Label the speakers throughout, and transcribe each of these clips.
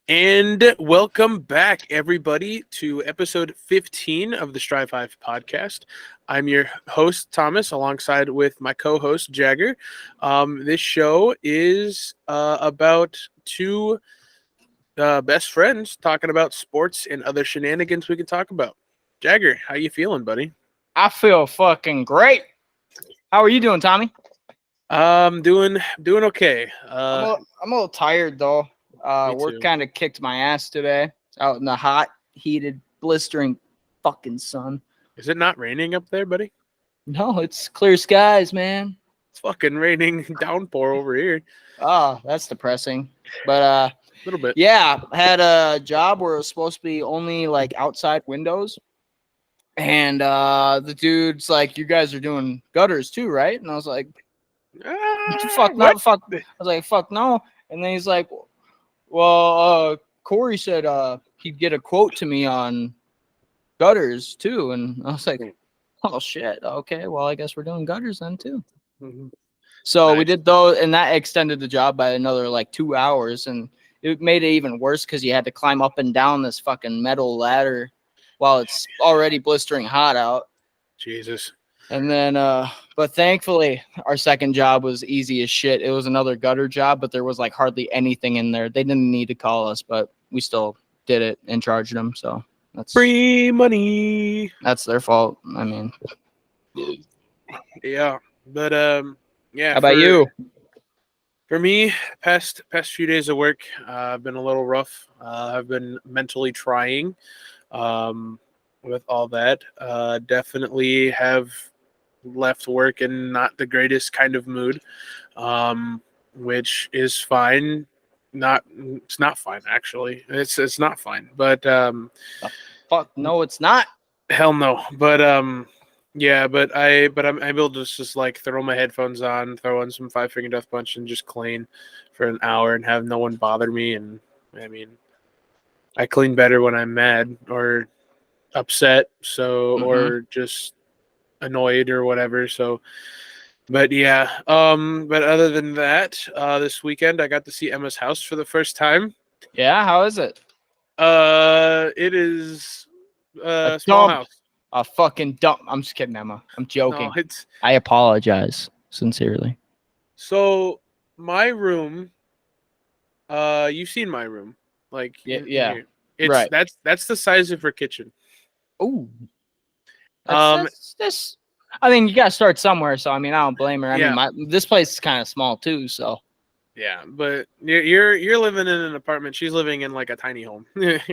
Speaker 1: And welcome back, everybody, to episode 15 of the Strive Hive podcast. I'm your host, Thomas, alongside with my co-host, Jagger. This show is about two best friends talking about sports and other shenanigans we can talk about. Jagger, how you feeling, buddy?
Speaker 2: I feel fucking great. How are you doing, Tommy?
Speaker 1: Doing okay.
Speaker 2: I'm a little tired though.
Speaker 1: Me
Speaker 2: Work
Speaker 1: too.
Speaker 2: kind of kicked my ass today out in the hot, heated, blistering fucking sun.
Speaker 1: Is it not raining up there, buddy?
Speaker 2: No, it's clear skies, man.
Speaker 1: It's fucking raining downpour over here.
Speaker 2: Oh, that's depressing. But
Speaker 1: A little bit.
Speaker 2: yeah, I had a job where it was supposed to be only like outside windows. And the dude's like, "You guys are doing gutters too, right?" And I was like, "Fuck no,
Speaker 1: What?
Speaker 2: fuck." I was like, "Fuck no." And then he's like, "Well, Corey said he'd get a quote to me on gutters too." And I was like, "Oh shit, okay. Well, I guess we're doing gutters then too."
Speaker 1: Mhm.
Speaker 2: So we
Speaker 1: Nice.
Speaker 2: did those, and that extended the job by another like 2 hours, and it made it even worse because you had to climb up and down this fucking metal ladder while it's already blistering hot out.
Speaker 1: Jesus.
Speaker 2: And then, but thankfully, our second job was easy as shit. It was another gutter job, but there was like hardly anything in there. They didn't need to call us, but we still did it and charged them. So
Speaker 1: Free money.
Speaker 2: that's their fault. I mean,
Speaker 1: Yeah. But yeah.
Speaker 2: how about you?
Speaker 1: For me, past few days of work have been a little rough. I've been mentally trying with all that. Definitely have left work in not the greatest kind of mood, which is fine. It's not fine actually. It's not fine, but
Speaker 2: Fuck, no, it's not.
Speaker 1: hell no. But yeah, but I'm able to just like throw my headphones on, throw on some Five Finger Death Punch, and just clean for an hour and have no one bother me. And I mean, I clean better when I'm mad or upset, so or just annoyed or whatever. So, but yeah, but other than that, this weekend I got to see Emma's house for the first time.
Speaker 2: Yeah, how is it?
Speaker 1: It is
Speaker 2: A
Speaker 1: small
Speaker 2: dump.
Speaker 1: house.
Speaker 2: A fucking dump. I'm just kidding, Emma. I'm joking.
Speaker 1: No, it's
Speaker 2: I apologize sincerely.
Speaker 1: so my room. You've seen my room, like
Speaker 2: Yeah,
Speaker 1: in
Speaker 2: yeah.
Speaker 1: here. It's
Speaker 2: Right.
Speaker 1: that's the size of her kitchen.
Speaker 2: Ooh.
Speaker 1: Um,
Speaker 2: That's I mean, you gotta start somewhere. So I mean, I don't blame her. I
Speaker 1: Yeah.
Speaker 2: mean, this place is kind of small too. So
Speaker 1: yeah, but you're living in an apartment. She's living in like a tiny home,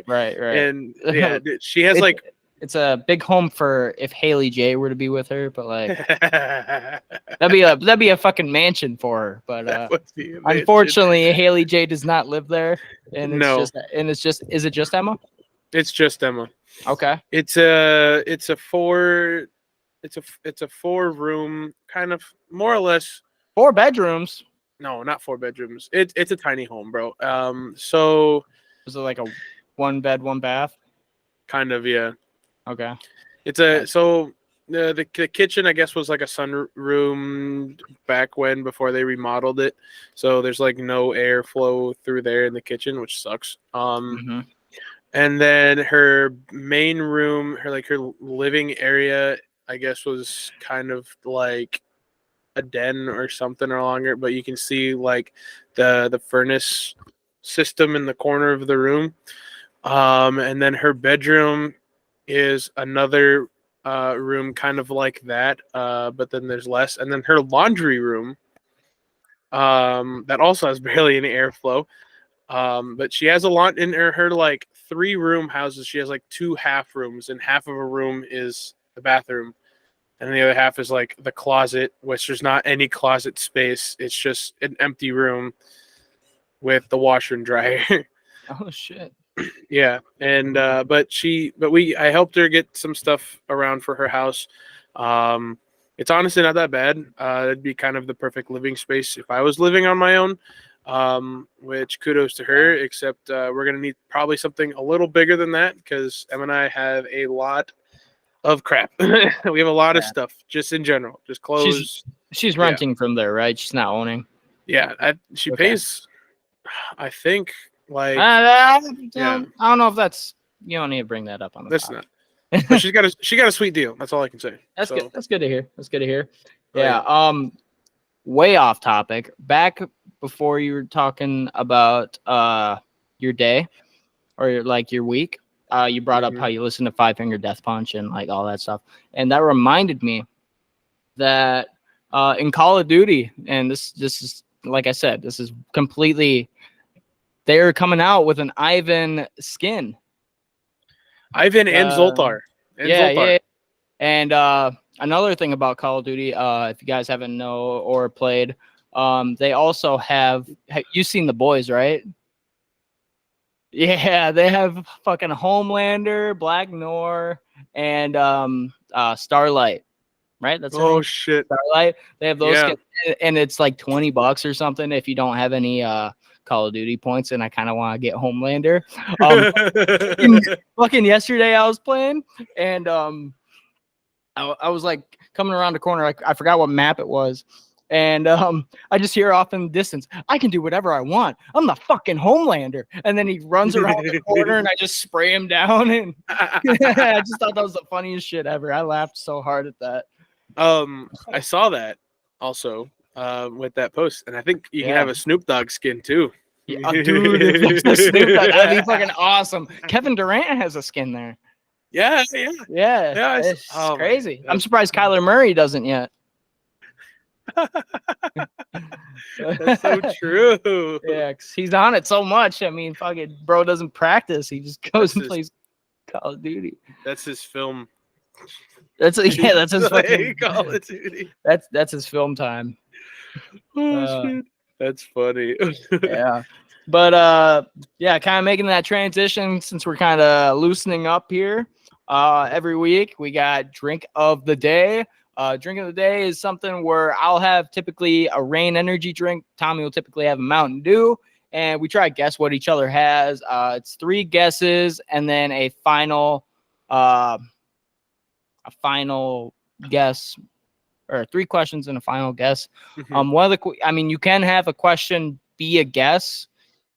Speaker 2: right.
Speaker 1: and yeah, she has like
Speaker 2: It's a big home for if Haley J were to be with her, but like
Speaker 1: that
Speaker 2: that'd be a fucking mansion for her. But
Speaker 1: would be amazing.
Speaker 2: unfortunately, Haley J does not live there, and
Speaker 1: No.
Speaker 2: it's just is it just Emma?
Speaker 1: It's just Emma.
Speaker 2: Okay.
Speaker 1: It's a four room kind of more or less.
Speaker 2: 4 bedrooms.
Speaker 1: No, not 4 bedrooms. It's a tiny home, bro. So
Speaker 2: Is it like a 1 bed, 1 bath?
Speaker 1: kind of, yeah.
Speaker 2: Okay.
Speaker 1: It's a so the kitchen I guess was like a sunroom back when before they remodeled it. So there's like no airflow through there in the kitchen, which sucks.
Speaker 2: Mhm.
Speaker 1: And then her main room, her living area, I guess was kind of like a den or something or longer, but you can see like the furnace system in the corner of the room. And then her bedroom is another room kind of like that, but then there's less. And then her laundry room, that also has barely any airflow. But she has a lot in her like 3 room houses. She has like 2 half rooms, and half of a room is the bathroom, and the other half is like the closet, which there's not any closet space. It's just an empty room with the washer and dryer.
Speaker 2: Oh shit.
Speaker 1: Yeah, and I helped her get some stuff around for her house. It's honestly not that bad. It'd be kind of the perfect living space if I was living on my own. Which kudos to her. Except we're gonna need probably something a little bigger than that because Em and I have a lot of crap. We have a lot of
Speaker 2: Yeah.
Speaker 1: stuff just in general, just clothes.
Speaker 2: She's
Speaker 1: Yeah.
Speaker 2: renting from there, right? She's not owning.
Speaker 1: Yeah, she
Speaker 2: Okay.
Speaker 1: pays. I think Like,
Speaker 2: I
Speaker 1: yeah,
Speaker 2: don't know if that's. You don't need to bring that up on the
Speaker 1: that's
Speaker 2: pod.
Speaker 1: not. But she got a sweet deal. That's all I can say.
Speaker 2: That's
Speaker 1: So,
Speaker 2: good. That's good to hear. That's good to hear.
Speaker 1: oh,
Speaker 2: Yeah. Way off topic. Back before you were talking about your day or your week, you brought up how you listen to Five Finger Death Punch and like all that stuff, and that reminded me that in Call of Duty, and this is like I said, this is completely. They're coming out with an Ivan skin.
Speaker 1: Ivan and Zoltar.
Speaker 2: Yeah. And another thing about Call of Duty, if you guys haven't know or played, they also have you've seen the boys, right? Yeah, they have fucking Homelander, Black Noir, and Starlight, right? That's her name?
Speaker 1: Shit.
Speaker 2: Starlight. They have those
Speaker 1: Yeah.
Speaker 2: skins, and it's like $20 or something if you don't have any Call of Duty points. And I kind of want to get Homelander. Fucking yesterday I was playing, and I was like coming around the corner. I forgot what map it was. And I just hear off in the distance, I can do whatever I want. I'm the fucking Homelander. And then he runs around the corner and I just spray him down. And I just thought that was the funniest shit ever. I laughed so hard at that.
Speaker 1: I saw that also with that post, and I think you can have a Snoop Dogg skin too.
Speaker 2: Yeah, dude, if it's the Snoop Dogg, that'd be fucking awesome. Kevin Durant has a skin there.
Speaker 1: Yeah.
Speaker 2: It's crazy. I'm surprised Kyler Murray doesn't yet.
Speaker 1: That's so true.
Speaker 2: Yeah, 'cause he's on it so much. I mean, fucking bro doesn't practice. He just goes and plays Call of Duty.
Speaker 1: That's his film.
Speaker 2: That's his fucking
Speaker 1: Call of Duty.
Speaker 2: That's his film time.
Speaker 1: Shit. That's funny.
Speaker 2: Yeah. But yeah, kind of making that transition since we're kind of loosening up here. Every week we got drink of the day. Drink of the day is something where I'll have typically a Reign energy drink. Tommy will typically have a Mountain Dew, and we try to guess what each other has. It's 3 guesses and then a final guess, or 3 questions and a final guess. You can have a question be a guess,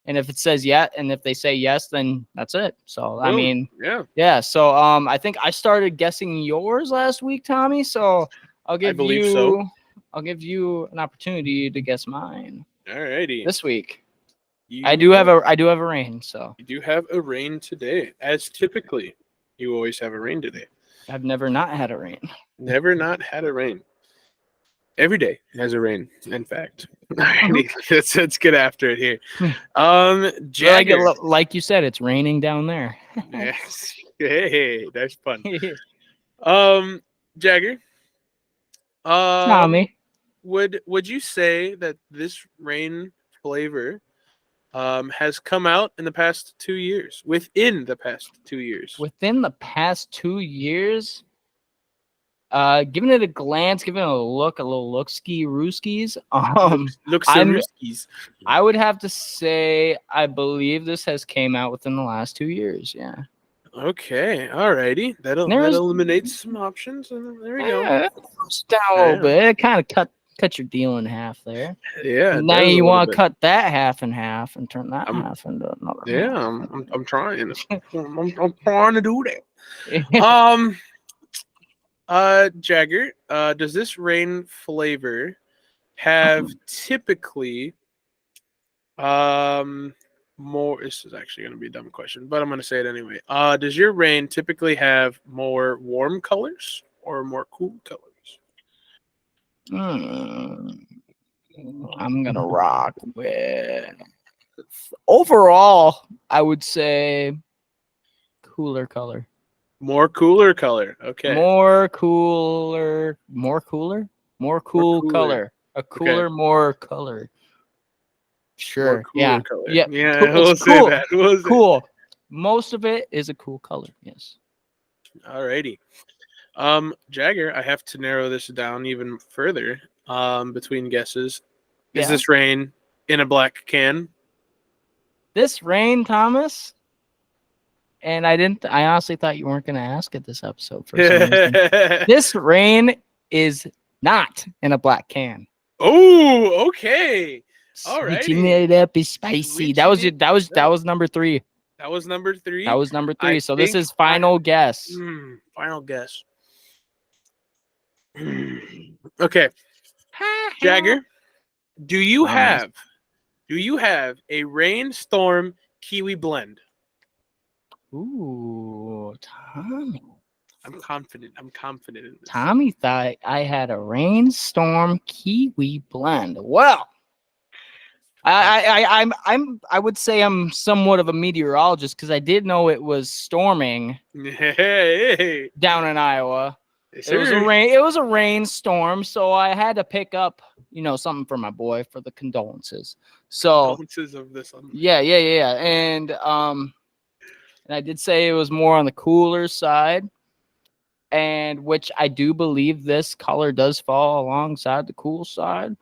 Speaker 2: and if it says yes, and if they say yes, then that's it. So I mean, yeah. So I think I started guessing yours last week, Tommy. So I'll give you an opportunity to guess mine.
Speaker 1: Alrighty.
Speaker 2: This week, I do have a Reign. So
Speaker 1: you do have a Reign today, as typically you always have a Reign today.
Speaker 2: I've never not had a Reign.
Speaker 1: Never not had a Reign. Every day has a Reign, in fact. Let's get after it here. Jagger.
Speaker 2: Like you said, it's raining down there.
Speaker 1: Yes. Hey, that's fun. Jagger.
Speaker 2: Tommy.
Speaker 1: Would you say that this Reign flavor has come out in the past 2 years? Within the past 2 years?
Speaker 2: Within the past 2 years? Giving it a glance, giving it a little look-ski rooskies. I would have to say I believe this has came out within the last 2 years. Yeah.
Speaker 1: Okay. Alrighty. That eliminates some options, and there we go.
Speaker 2: Down a little bit. It kind of cut your deal in half there.
Speaker 1: Yeah.
Speaker 2: Now you want to cut that half in half and turn that half into another.
Speaker 1: Yeah, half. I'm trying. I'm trying to do that. Jagger, does this Reign flavor have typically more? This is actually going to be a dumb question, but I'm going to say it anyway. Does your Reign typically have more warm colors or more cool colors?
Speaker 2: I'm going to rock with overall, I would say cooler color.
Speaker 1: More cooler color. Okay.
Speaker 2: More cool color. A cooler, more color. Sure.
Speaker 1: Color.
Speaker 2: Yeah.
Speaker 1: We'll say
Speaker 2: cool.
Speaker 1: that.
Speaker 2: Cool. Most of it is a cool color. Yes.
Speaker 1: Alrighty. Jagger, I have to narrow this down even further. Between guesses. Is this Reign in a black can?
Speaker 2: This Reign, Thomas? And I honestly thought you weren't going to ask it this episode for some reason. This Reign is not in a black can.
Speaker 1: Oh, okay. Alrighty.
Speaker 2: Switching it up is spicy. That was it. That was number 3.
Speaker 1: That was number 3.
Speaker 2: That was number 3.
Speaker 1: I
Speaker 2: So this
Speaker 1: think
Speaker 2: is final guess.
Speaker 1: Final guess. Okay, Jagger, do you have a rainstorm kiwi blend?
Speaker 2: Ooh, Tommy.
Speaker 1: I'm confident in this.
Speaker 2: Tommy thought I had a rainstorm kiwi blend. Well, I would say I'm somewhat of a meteorologist because I did know it was storming
Speaker 1: Hey.
Speaker 2: down in Iowa.
Speaker 1: Yes,
Speaker 2: It was
Speaker 1: sir.
Speaker 2: it was a rainstorm, so I had to pick up, something for my boy for the condolences. So
Speaker 1: Condolences of this one.
Speaker 2: yeah. And I did say it was more on the cooler side, and which I do believe this color does fall alongside the cool side,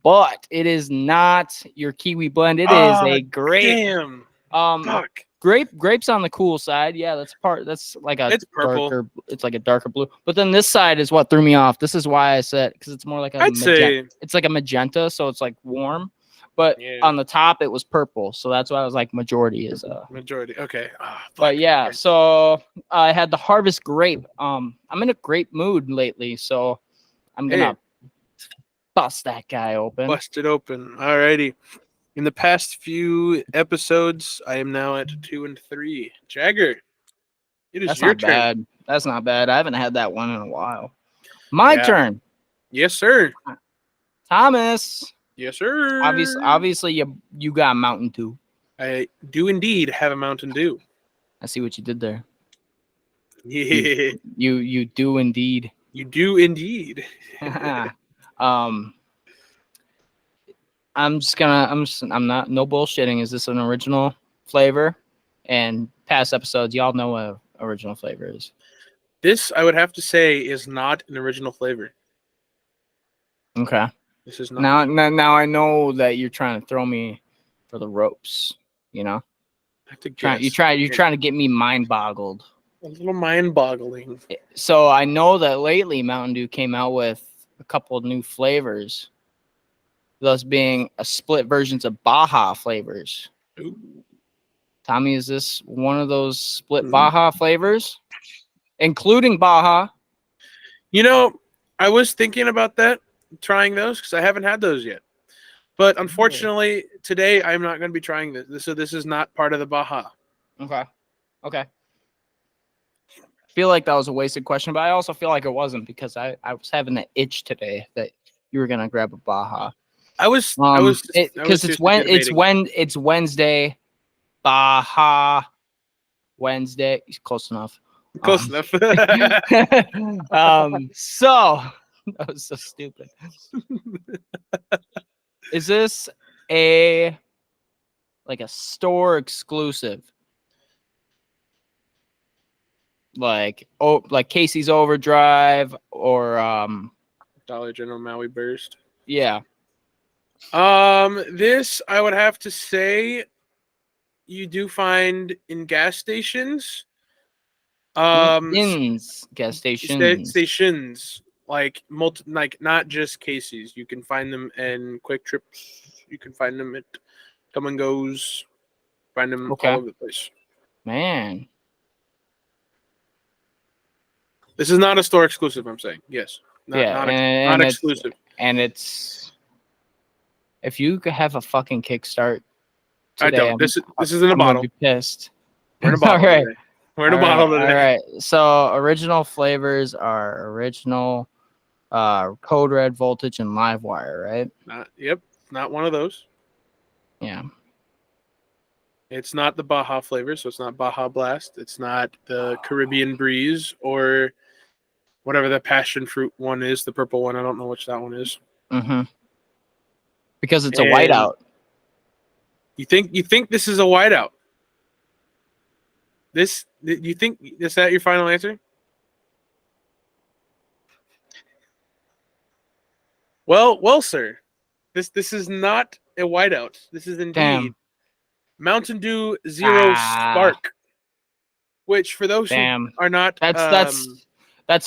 Speaker 2: but it is not your kiwi blend. It is a grape.
Speaker 1: Damn. Fuck.
Speaker 2: Grapes on the cool side. Yeah, that's like a
Speaker 1: It's purple.
Speaker 2: darker, it's like a darker blue. But then this side is what threw me off. This is why I said, because it's more like
Speaker 1: I'd say
Speaker 2: it's like a magenta, so it's like warm. But
Speaker 1: Yeah.
Speaker 2: on the top it was purple, so that's why I was like majority is
Speaker 1: majority. Okay.
Speaker 2: But yeah, so I had the harvest grape. I'm in a grape mood lately, so I'm gonna bust that guy open.
Speaker 1: Bust it open. Alrighty. In the past few episodes, I am now at 2 and 3. Jagger, it is
Speaker 2: That's
Speaker 1: your
Speaker 2: not
Speaker 1: turn.
Speaker 2: bad. That's not bad. I haven't had that one in a while. My turn.
Speaker 1: Yes, sir.
Speaker 2: Thomas.
Speaker 1: Yes, sir.
Speaker 2: Obviously, you got Mountain Dew.
Speaker 1: I do indeed have a Mountain Dew.
Speaker 2: I see what you did there.
Speaker 1: Yeah.
Speaker 2: You do indeed.
Speaker 1: You do indeed.
Speaker 2: I'm not no bullshitting. Is this an original flavor? And past episodes, y'all know what original flavor is.
Speaker 1: This, I would have to say, is not an original flavor.
Speaker 2: Okay.
Speaker 1: This is not.
Speaker 2: Now I know that you're trying to throw me for the ropes. I
Speaker 1: have to
Speaker 2: you're
Speaker 1: guess.
Speaker 2: trying to get me mind boggled.
Speaker 1: A little mind-boggling.
Speaker 2: So I know that lately Mountain Dew came out with a couple of new flavors, thus being a split versions of Baja flavors.
Speaker 1: Ooh.
Speaker 2: Tommy, is this one of those split Baja flavors, including Baja?
Speaker 1: I was thinking about that, trying those, because I haven't had those yet. But unfortunately, today I'm not going to be trying this. So this is not part of the Baja.
Speaker 2: Okay. I feel like that was a wasted question, but I also feel like it wasn't, because I was having that itch today that you were gonna grab a Baja.
Speaker 1: It's
Speaker 2: Wednesday, Baja Wednesday. Close enough.
Speaker 1: Close enough.
Speaker 2: So that was so stupid. Is this a store exclusive? Like Casey's Overdrive or
Speaker 1: Dollar General Maui Burst.
Speaker 2: Yeah.
Speaker 1: This I would have to say you do find in gas stations.
Speaker 2: Gas stations.
Speaker 1: Stations like not just Casey's. You can find them in Quick Trips. You can find them at Come and Goes. Find them all over the place.
Speaker 2: Man.
Speaker 1: This is not a store exclusive, I'm saying. Yes. Not exclusive.
Speaker 2: And it's if you could have a fucking kickstart today,
Speaker 1: I don't. This is in a bottle.
Speaker 2: Be pissed.
Speaker 1: We're in a bottle.
Speaker 2: All right.
Speaker 1: Today. We're in a bottle today.
Speaker 2: All right. So original flavors are original, Code Red, Voltage, and Livewire, right?
Speaker 1: Not one of those.
Speaker 2: Yeah.
Speaker 1: It's not the Baja flavor, so it's not Baja Blast. It's not the Caribbean Breeze or whatever the passion fruit one is, the purple one. I don't know which that one is.
Speaker 2: Mm-hmm. Because it's a whiteout.
Speaker 1: You think this is a whiteout? You think is that your final answer? Well, sir. This is not a whiteout. This is indeed Mountain Dew Zero Spark. Which for those who are not
Speaker 2: that's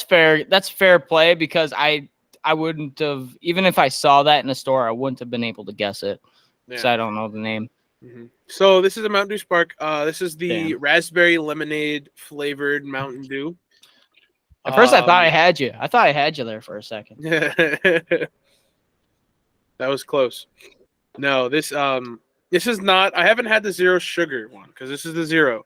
Speaker 2: fair. That's fair play, because I wouldn't have, even if I saw that in a store, I wouldn't have been able to guess it. because I don't know the name.
Speaker 1: So this is a Mountain Dew Spark. This is the
Speaker 2: Damn.
Speaker 1: raspberry lemonade flavored Mountain Dew.
Speaker 2: At first, I thought I had you. I thought I had you there for a second.
Speaker 1: That was close. No, this is not. I haven't had the zero sugar one because this is the zero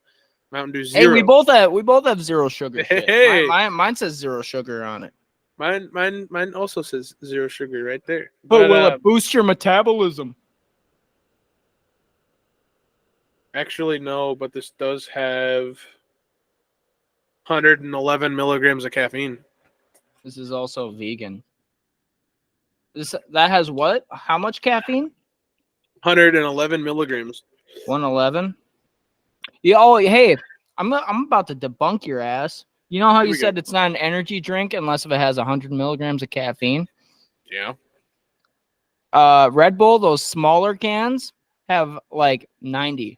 Speaker 1: Mountain Dew Zero.
Speaker 2: Hey, we both have zero sugar. Shit.
Speaker 1: Hey.
Speaker 2: Mine says zero sugar on it.
Speaker 1: Mine also says zero sugar right there.
Speaker 2: But will it boost your metabolism?
Speaker 1: Actually, no. But this does have 111 milligrams of caffeine.
Speaker 2: This is also vegan. That has what? How much caffeine?
Speaker 1: 111 milligrams.
Speaker 2: 111. Yeah. Oh, hey, I'm about to debunk your ass. You know how you said it's not an energy drink unless if it has 100 milligrams of caffeine?
Speaker 1: Yeah.
Speaker 2: Red Bull, those smaller cans have like 90.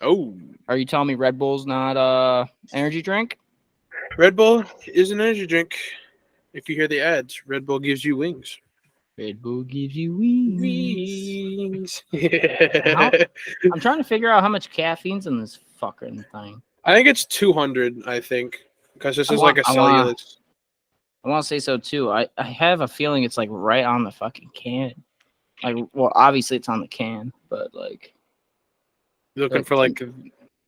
Speaker 1: Oh.
Speaker 2: Are you telling me Red Bull's not energy drink?
Speaker 1: Red Bull is an energy drink. If you hear the ads, Red Bull gives you wings.
Speaker 2: Red Bull gives you wings.
Speaker 1: Yeah.
Speaker 2: I'm trying to figure out how much caffeine's in this fucking thing.
Speaker 1: I think it's 200, I think, because this is like a cellulose.
Speaker 2: I want to say so too. I have a feeling it's like right on the fucking can. Like, well, obviously it's on the can, but like,
Speaker 1: looking for like,
Speaker 2: I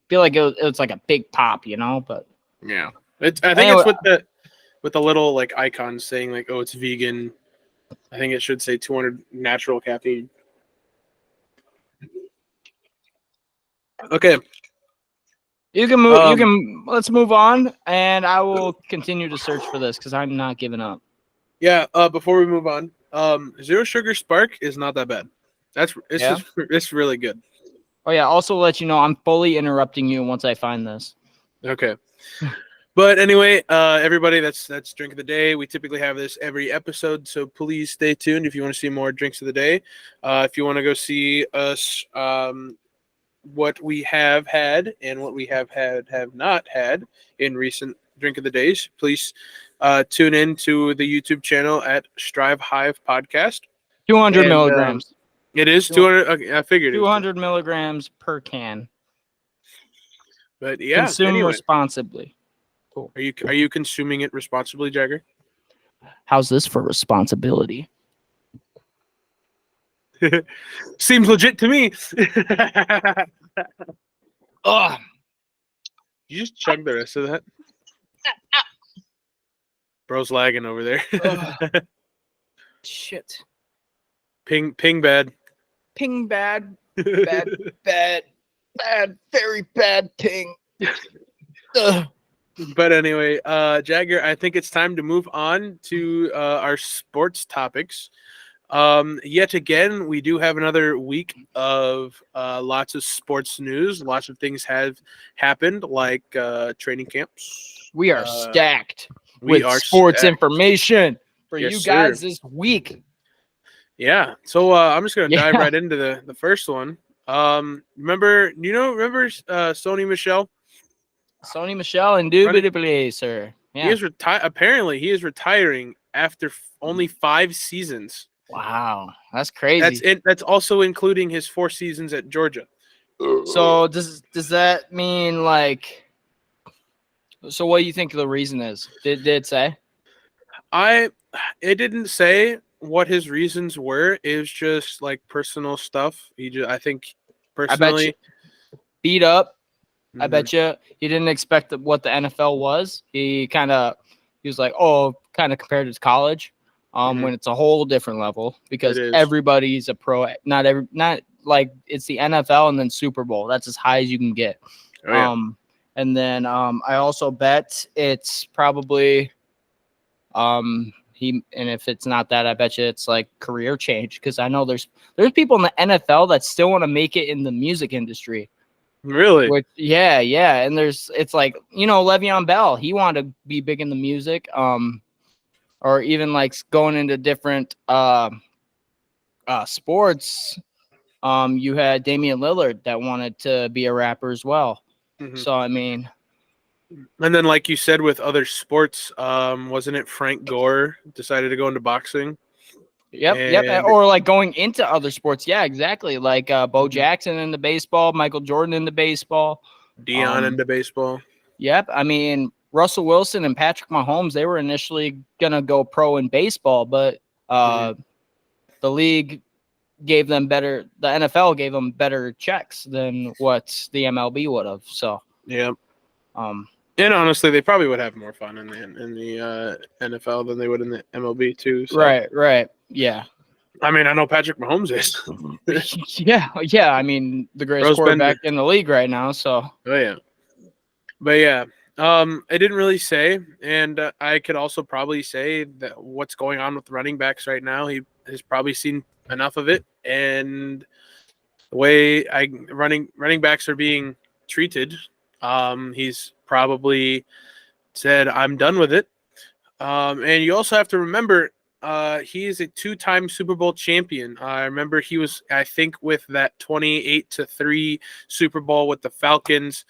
Speaker 2: feel like it's like a big pop, you know. But
Speaker 1: yeah, I think anyway, it's with the little like icon saying like, oh, it's vegan. I think it should say 200 natural caffeine. Okay.
Speaker 2: You can move. Let's move on, and I will continue to search for this because I'm not giving up.
Speaker 1: Yeah. Before we move on, Zero Sugar Spark is not that bad. It's really good.
Speaker 2: Oh yeah. Also, let you know I'm fully interrupting you once I find this.
Speaker 1: Okay. But anyway, everybody, that's drink of the day. We typically have this every episode, so please stay tuned if you want to see more drinks of the day. If you want to go see us, what we have had and what we have not had in recent drink of the days, please tune in to the YouTube channel at Strive Hive Podcast.
Speaker 2: 200 milligrams.
Speaker 1: It is 200. Okay, I figured
Speaker 2: 200 milligrams per can.
Speaker 1: But yeah,
Speaker 2: consume responsibly.
Speaker 1: Cool. Are you consuming it responsibly, Jagger?
Speaker 2: How's this for responsibility?
Speaker 1: Seems legit to me.
Speaker 2: Ugh.
Speaker 1: You just chug the rest of that. Bro's lagging over there.
Speaker 2: Shit.
Speaker 1: Ping bad.
Speaker 2: Ping bad. Bad, very bad ping.
Speaker 1: But anyway, Jagger, I think it's time to move on to our sports topics. Yet again, we do have another week of lots of sports news. Lots of things have happened, like training camps.
Speaker 2: We are stacked with sports information for you guys this week.
Speaker 1: Yeah, so I'm just gonna dive right into the first one. Remember Sony Michel?
Speaker 2: Sony Michel, indubitably, sir. Yeah.
Speaker 1: He is apparently he is retiring after only 5 seasons.
Speaker 2: Wow, that's crazy.
Speaker 1: That's also including his 4 seasons at Georgia.
Speaker 2: So does that mean like? So what do you think the reason is? Did it say?
Speaker 1: It didn't say what his reasons were. It was just like personal stuff. I think personally,
Speaker 2: I bet you, beat up. Mm-hmm. I bet you he didn't expect what the NFL was. He was like, oh, kind of compared to college. When it's a whole different level because everybody's a pro. Not like it's the NFL and then Super Bowl. That's as high as you can get. Oh, yeah. And then I also bet it's probably and if it's not that, I bet you it's like career change because I know there's people in the NFL that still want to make it in the music industry.
Speaker 1: Really?
Speaker 2: Yeah. And it's like, Le'Veon Bell, he wanted to be big in the music. Or even like going into different sports. You had Damian Lillard that wanted to be a rapper as well. Mm-hmm. So, I mean.
Speaker 1: And then, like you said, with other sports, wasn't it Frank Gore decided to go into boxing?
Speaker 2: Yep. Or like going into other sports. Yeah, exactly. Like Bo Jackson into baseball, Michael Jordan into baseball,
Speaker 1: Dion into baseball.
Speaker 2: Yep. I mean, Russell Wilson and Patrick Mahomes, they were initially gonna go pro in baseball, but the league gave them better. The NFL gave them better checks than what the MLB would have. So
Speaker 1: yeah. And honestly, they probably would have more fun in the NFL than they would in the MLB too. So.
Speaker 2: Right. Yeah.
Speaker 1: I mean, I know Patrick Mahomes is.
Speaker 2: yeah. I mean, the greatest quarterback in the league right now. So.
Speaker 1: Oh yeah. But yeah, I didn't really say, and I could also probably say that what's going on with running backs right now, he has probably seen enough of it, and the way running backs are being treated, he's probably said, I'm done with it. And you also have to remember, he is a 2-time Super Bowl champion. I remember he was, I think, with that 28-3 Super Bowl with the Falcons.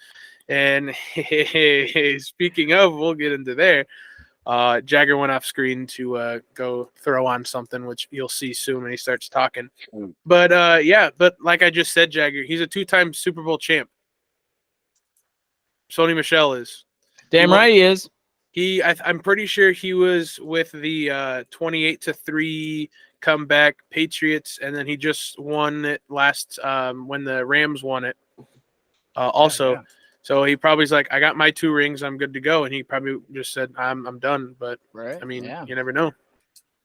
Speaker 1: And speaking of, we'll get into there. Jagger went off screen to go throw on something, which you'll see soon when he starts talking. But but like I just said, Jagger, he's a 2-time Super Bowl champ. Sony Michel is.
Speaker 2: Damn right he is.
Speaker 1: I'm pretty sure he was with the 28-3 comeback Patriots, and then he just won it last when the Rams won it. Also. Yeah. So he probably's like, I got my 2 rings, I'm good to go, and he probably just said, I'm done. But I mean, you never know.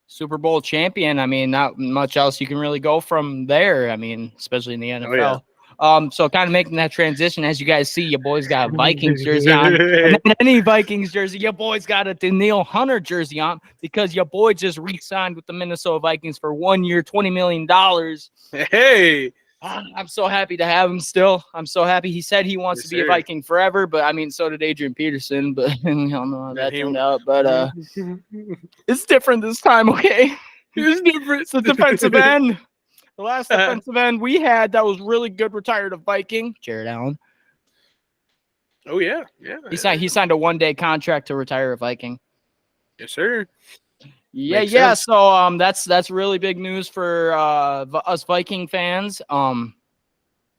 Speaker 2: Super Bowl champion. I mean, not much else you can really go from there. I mean, especially in the NFL. Oh, yeah. So kind of making that transition, as you guys see, your boys got a Vikings jersey on. And then any Vikings jersey, your boys got a Danielle Hunter jersey on because your boy just re-signed with the Minnesota Vikings for 1 year, $20 million.
Speaker 1: Hey.
Speaker 2: I'm so happy to have him still. I'm so happy. He said he wants to be a Viking forever, but I mean, so did Adrian Peterson, but we all know how that turned out. But it's different this time, okay? It's different. It's the defensive end. The last defensive end we had that was really good retired a Viking, Jared Allen.
Speaker 1: Oh, yeah.
Speaker 2: He signed a 1-day contract to retire a Viking.
Speaker 1: Yes, sir.
Speaker 2: Yeah. So that's really big news for us Viking fans. And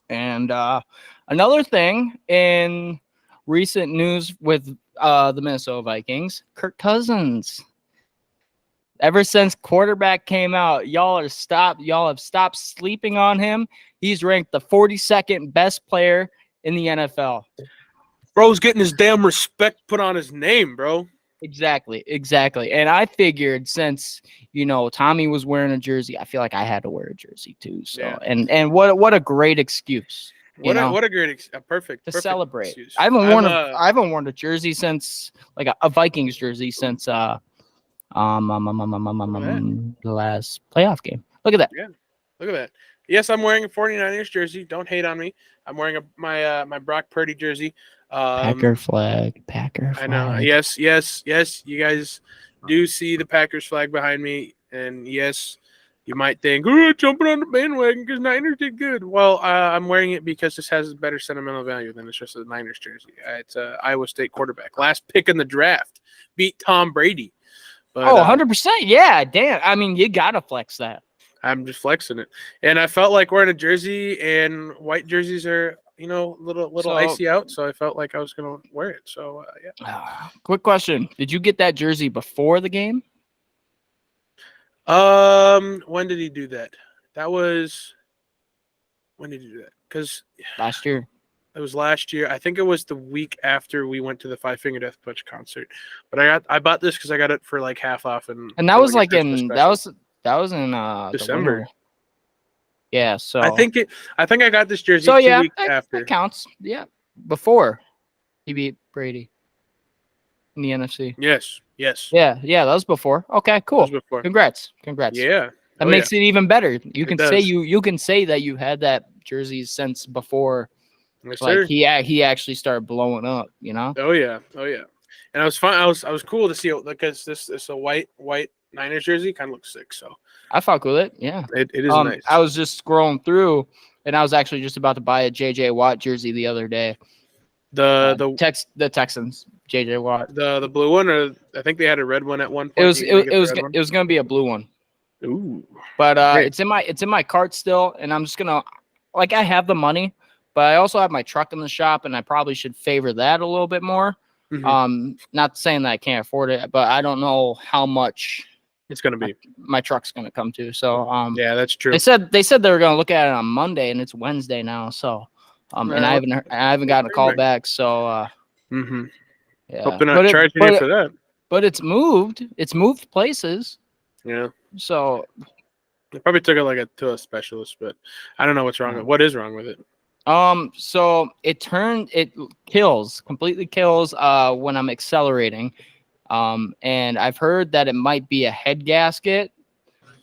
Speaker 2: another thing in recent news with the Minnesota Vikings, Kirk Cousins. Ever since quarterback came out, y'all have stopped sleeping on him. He's ranked the 42nd best player in the NFL.
Speaker 1: Bro's getting his damn respect put on his name, bro.
Speaker 2: Exactly. And I figured since, Tommy was wearing a jersey, I feel like I had to wear a jersey too. So, yeah. And what a great excuse.
Speaker 1: What a great perfect
Speaker 2: celebrate.
Speaker 1: Excuse.
Speaker 2: I haven't worn a jersey since like a Vikings jersey since the last playoff game. Look at that.
Speaker 1: Yeah. Look at that. Yes, I'm wearing a 49ers jersey. Don't hate on me. I'm wearing my Brock Purdy jersey.
Speaker 2: Packer flag.
Speaker 1: I know. Yes. You guys do see the Packers flag behind me, and yes, you might think, jumping on the bandwagon because Niners did good. Well, I'm wearing it because this has better sentimental value than it's just a Niners jersey. It's a Iowa State quarterback, last pick in the draft, beat Tom Brady. But,
Speaker 2: 100%. Yeah, damn. I mean, you gotta flex that.
Speaker 1: I'm just flexing it, and I felt like wearing a jersey, and white jerseys are, little icy out, so I felt like I was gonna wear it. So yeah.
Speaker 2: Quick question: did you get that jersey before the game?
Speaker 1: When did he do that? When did he do that? Because
Speaker 2: last year.
Speaker 1: It was last year. I think it was the week after we went to the Five Finger Death Punch concert. But I bought this because I got it for like half off, and
Speaker 2: that was like that was in
Speaker 1: December.
Speaker 2: Yeah, so
Speaker 1: I think I got this jersey 2 weeks after.
Speaker 2: That counts. Yeah, before he beat Brady in the NFC.
Speaker 1: Yes.
Speaker 2: Yeah, that was before. Okay, cool.
Speaker 1: Before.
Speaker 2: Congrats.
Speaker 1: Yeah.
Speaker 2: That makes it even better. You can say that you had that jersey since before.
Speaker 1: Yes,
Speaker 2: like
Speaker 1: sir.
Speaker 2: he actually started blowing up,
Speaker 1: Oh yeah. And I was fun. I was cool to see it because this is a white Niners jersey, kind of looks sick. So
Speaker 2: I fuck with it. Yeah,
Speaker 1: it is nice.
Speaker 2: I was just scrolling through, and I was actually just about to buy a JJ Watt jersey the other day. The Texans JJ Watt.
Speaker 1: The blue one, or I think they had a red one at one point.
Speaker 2: It was gonna be a blue one.
Speaker 1: Ooh.
Speaker 2: But
Speaker 1: Great.
Speaker 2: it's in my cart still, and I'm just gonna like I have the money, but I also have my truck in the shop, and I probably should favor that a little bit more. Not saying that I can't afford it, but I don't know how much
Speaker 1: It's gonna be.
Speaker 2: my truck's gonna come to. So
Speaker 1: Yeah, that's true.
Speaker 2: they said they were gonna look at it on Monday, and it's Wednesday now. So and I haven't gotten a call back. So yeah,
Speaker 1: Hope they're not charging you for that.
Speaker 2: But it's moved. It's moved places.
Speaker 1: Yeah.
Speaker 2: So
Speaker 1: They probably took it to a specialist, but I don't know what's wrong. What is wrong with it?
Speaker 2: So it completely kills when I'm accelerating. And I've heard that it might be a head gasket,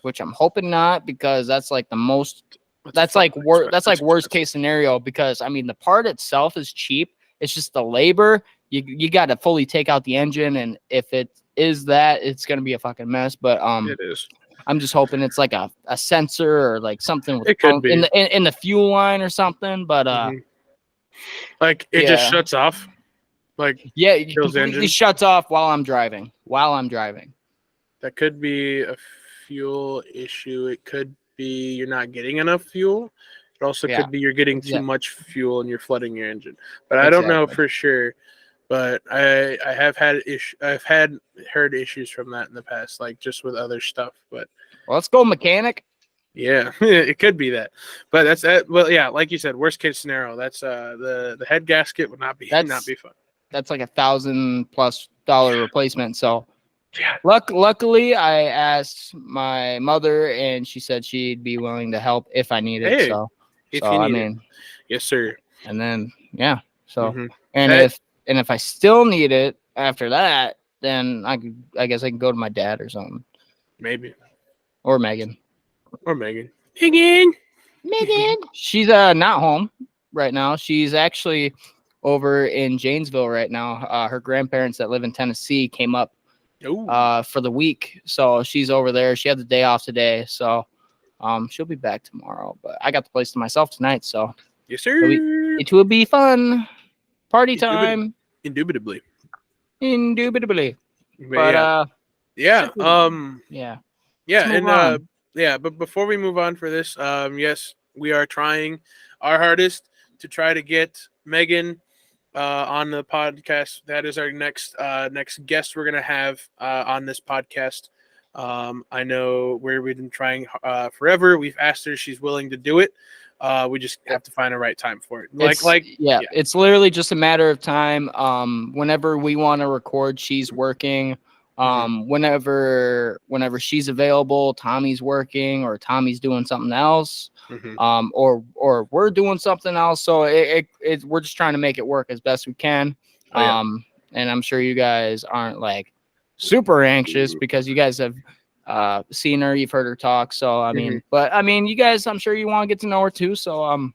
Speaker 2: which I'm hoping not, because that's like the most that's like worst case scenario, because I mean the part itself is cheap. It's just the labor. You got to fully take out the engine, and if it is that, it's gonna be a fucking mess. But
Speaker 1: It is.
Speaker 2: I'm just hoping it's like a sensor or like something with
Speaker 1: it could be
Speaker 2: in the fuel line or something. But
Speaker 1: like it just shuts off. Like
Speaker 2: it completely shuts off while I'm driving.
Speaker 1: That could be a fuel issue. It could be you're not getting enough fuel. It also could be you're getting too much fuel and you're flooding your engine. But I don't know for sure. But I have had heard issues from that in the past, like just with other stuff. But
Speaker 2: let's go mechanic.
Speaker 1: Yeah, it could be that. But that's that. Well, yeah, like you said, worst case scenario. That's the head gasket would not be fun.
Speaker 2: That's like $1,000+ replacement. So
Speaker 1: yeah.
Speaker 2: Luckily, I asked my mother, and she said she'd be willing to help if I need it.
Speaker 1: Hey,
Speaker 2: so
Speaker 1: if
Speaker 2: so
Speaker 1: you
Speaker 2: I
Speaker 1: need
Speaker 2: mean,
Speaker 1: yes, sir.
Speaker 2: And then and if I still need it after that, then I guess I can go to my dad or something.
Speaker 1: Maybe.
Speaker 2: Or Megan.
Speaker 1: Megan.
Speaker 2: She's not home right now. She's actually over in Janesville right now. Her grandparents that live in Tennessee came up for the week, so she's over there. She had the day off today, so she'll be back tomorrow. But I got the place to myself tonight, so
Speaker 1: yes, sir.
Speaker 2: It will be fun. Party time.
Speaker 1: Indubitably.
Speaker 2: But
Speaker 1: but before we move on for this, yes, we are trying our hardest to try to get Megan on the podcast. That is our next guest we're gonna have on this podcast. I know we've been trying forever. We've asked her; she's willing to do it. We just have to find the right time for it.
Speaker 2: It's literally just a matter of time. Whenever we want to record, she's working. Whenever she's available, Tommy's working, or Tommy's doing something else. Or we're doing something else. So we're just trying to make it work as best we can. And I'm sure you guys aren't like super anxious because you guys have seen her, you've heard her talk. So I mean, you guys, I'm sure you want to get to know her too. So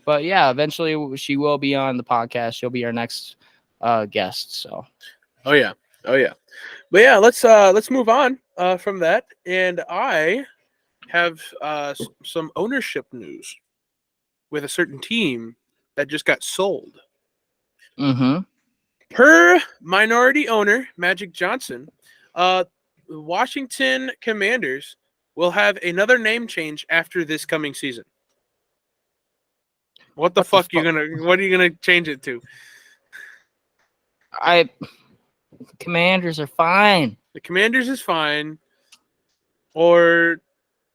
Speaker 2: but yeah, eventually she will be on the podcast. She'll be our next guest. So
Speaker 1: oh yeah. But yeah, let's move on from that. And I have some ownership news with a certain team that just got sold. Per minority owner Magic Johnson, Washington Commanders will have another name change after this coming season. What are you gonna change it to?
Speaker 2: Commanders are fine.
Speaker 1: The Commanders is fine. Or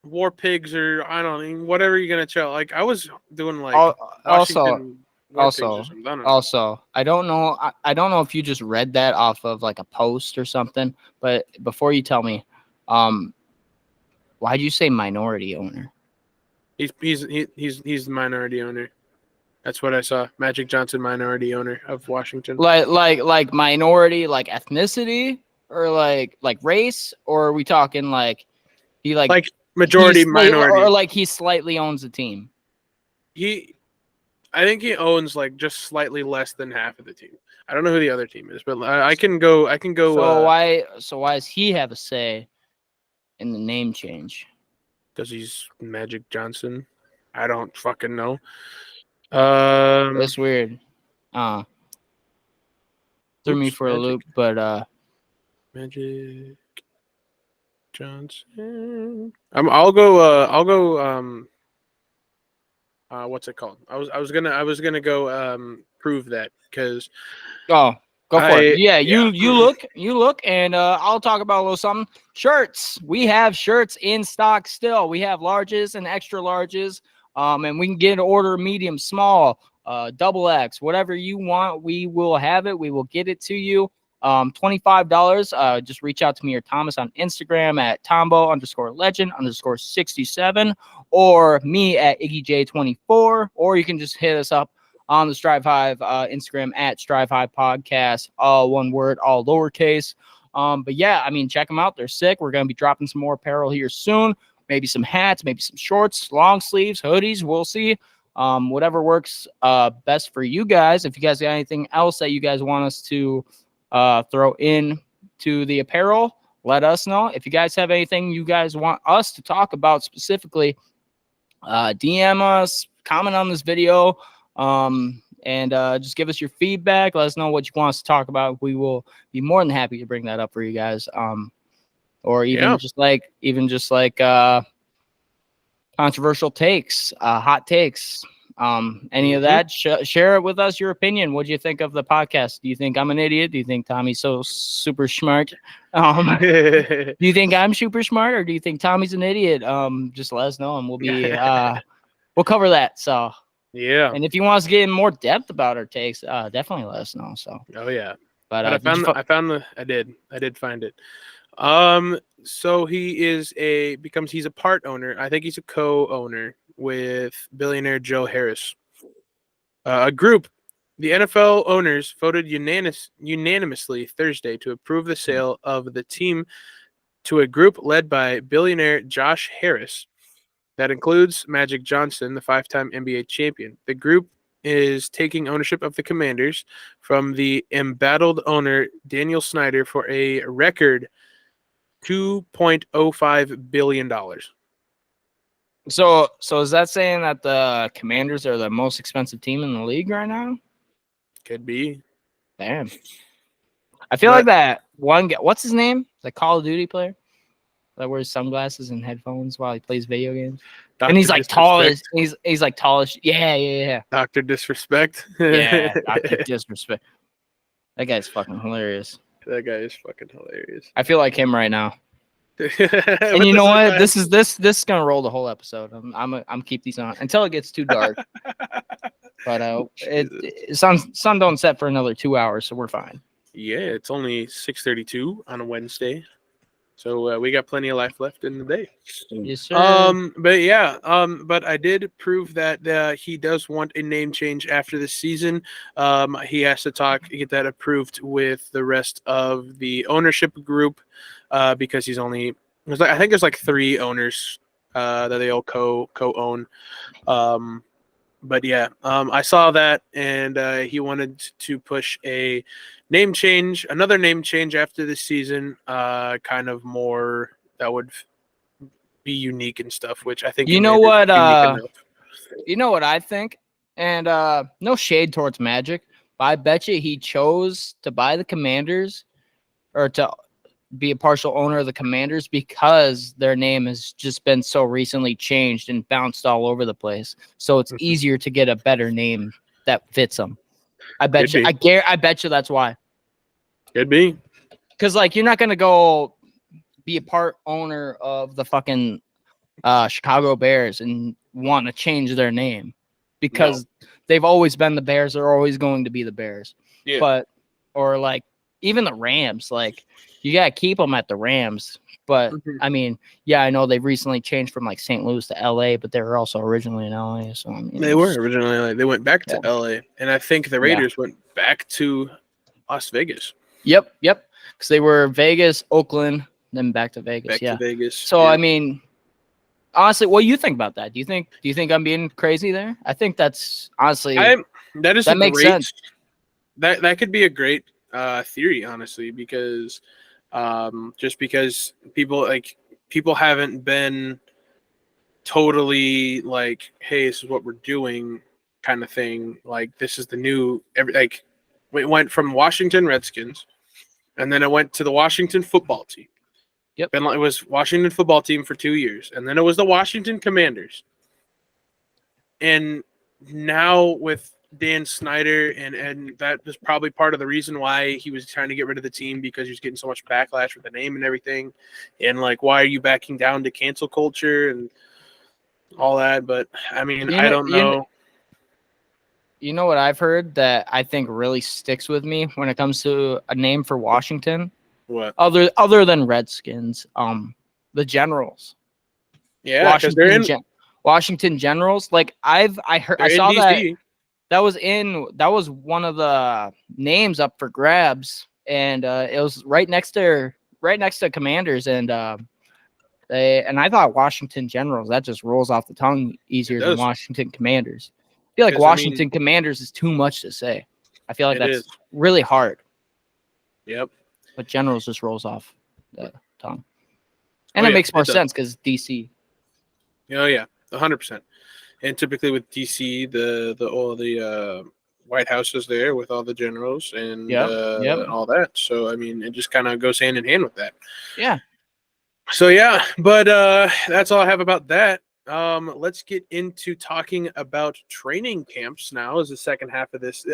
Speaker 1: War Pigs, or I don't know, whatever you're gonna tell. Like I was doing like Washington
Speaker 2: Also, I don't know. I don't know if you just read that off of like a post or something. But before you tell me, why'd you say minority owner?
Speaker 1: He's the minority owner. That's what I saw. Magic Johnson, minority owner of Washington.
Speaker 2: Like minority, like ethnicity, or like race, or are we talking like he like
Speaker 1: majority minority,
Speaker 2: or like he slightly owns the team?
Speaker 1: I think he owns like just slightly less than half of the team. I don't know who the other team is, but I can go.
Speaker 2: So why does he have a say in the name change?
Speaker 1: Because he's Magic Johnson. I don't fucking know.
Speaker 2: That's weird. Threw me for a loop, but
Speaker 1: Magic. Johnson. I'll go. I'll go. What's it called? I was gonna go prove that because
Speaker 2: Oh, go for it. Yeah,
Speaker 1: yeah.
Speaker 2: you look, and I'll talk about a little something. Shirts. We have shirts in stock still. We have larges and extra larges. And we can get an order medium, small, double X, whatever you want. We will have it. We will get it to you. $25. Just reach out to me or Thomas on Instagram at Tombo_legend_67 or me at IggyJ24, or you can just hit us up on the Strive Hive Instagram at Strive Hive Podcast, all one word, all lowercase. But yeah, I mean, check them out. They're sick. We're going to be dropping some more apparel here soon. Maybe some hats, maybe some shorts, long sleeves, hoodies. We'll see. Whatever works best for you guys. If you guys got anything else that you guys want us to throw in to the apparel, let us know. If you guys have anything you guys want us to talk about specifically, DM us, comment on this video, and just give us your feedback. Let us know what you want us to talk about. We will be more than happy to bring that up for you guys. Or even just like controversial takes, hot takes, any of that. Share it with us, your opinion. What do you think of the podcast? Do you think I'm an idiot? Do you think Tommy's so super smart? Do you think I'm super smart, or do you think Tommy's an idiot? Just let us know, and we'll be we'll cover that. So
Speaker 1: yeah.
Speaker 2: And if you want us to get in more depth about our takes, definitely let us know. So
Speaker 1: Oh yeah.
Speaker 2: but
Speaker 1: I did find it. So he's a part owner. I think he's a co-owner with billionaire Joe Harris. A group, the NFL owners voted unanimously Thursday to approve the sale of the team to a group led by billionaire Josh Harris. That includes Magic Johnson, the 5-time NBA champion. The group is taking ownership of the Commanders from the embattled owner Daniel Snyder for a record $2.05 billion.
Speaker 2: So is that saying that the Commanders are the most expensive team in the league right now?
Speaker 1: Could be.
Speaker 2: Damn. I feel like that one guy, what's his name? The Call of Duty player that wears sunglasses and headphones while he plays video games. And he's like tallest. He's like tallest. Yeah.
Speaker 1: Dr. Disrespect.
Speaker 2: Yeah, Dr. Disrespect. That guy's fucking hilarious.
Speaker 1: That guy is fucking hilarious.
Speaker 2: I feel like him right now. And you know what? This is gonna roll the whole episode. I'm keep these on until it gets too dark. But sun don't set for another 2 hours, so we're fine.
Speaker 1: Yeah, it's only 6:32 on a Wednesday, so we got plenty of life left in the day.
Speaker 2: Yes, sir.
Speaker 1: But I did prove that he does want a name change after the season. He has to get that approved with the rest of the ownership group, because I think there's like 3 owners that they all co-own. But yeah, I saw that, and he wanted to push another name change after the season, kind of more that would be unique and stuff, which I think
Speaker 2: you know what I think, and no shade towards Magic, but I bet you he chose to buy the Commanders or to be a partial owner of the Commanders because their name has just been so recently changed and bounced all over the place. So it's easier to get a better name that fits them. I bet you that's why.
Speaker 1: Could be.
Speaker 2: Because like you're not gonna go be a part owner of the fucking Chicago Bears and want to change their name because they've always been the Bears. They're always going to be the Bears. Yeah. Or like even the Rams, like you gotta keep them at the Rams. But I mean, yeah, I know they've recently changed from like St. Louis to LA, but they were also originally in LA. So I mean,
Speaker 1: they were originally in LA. They went back to LA, and I think the Raiders went back to Las Vegas.
Speaker 2: Yep. Because they were Vegas, Oakland, then back to Vegas.
Speaker 1: Back to Vegas.
Speaker 2: So I mean, honestly, what do you think about that? Do you think I'm being crazy there? I think that's honestly that makes sense.
Speaker 1: That could be a great theory, honestly, because just because people haven't been totally like, hey, this is what we're doing kind of thing. Like this is the new it went from Washington Redskins, and then it went to the Washington football team,
Speaker 2: Yep.
Speaker 1: It was Washington football team for 2 years, and then it was the Washington Commanders. And now with Dan Snyder, and that was probably part of the reason why he was trying to get rid of the team, because he was getting so much backlash with the name and everything. And like, why are you backing down to cancel culture and all that? But I mean, I don't know.
Speaker 2: You know what I've heard that I think really sticks with me when it comes to a name for Washington?
Speaker 1: What?
Speaker 2: Other than Redskins, the Generals.
Speaker 1: Yeah, because they're in
Speaker 2: Washington Generals. Like I saw that was one of the names up for grabs, and it was right next to Commanders, and I thought Washington Generals, that just rolls off the tongue easier than Washington Commanders. I feel like Washington Commanders is too much to say. I feel like that's really hard.
Speaker 1: Yep.
Speaker 2: But Generals just rolls off the tongue. And it makes more sense because DC.
Speaker 1: Oh yeah, 100%. And typically with DC, the White House is there with all the generals and all that. So I mean, it just kind of goes hand in hand with that.
Speaker 2: Yeah.
Speaker 1: So yeah, but that's all I have about that. Let's get into talking about training camps now as the second half of this.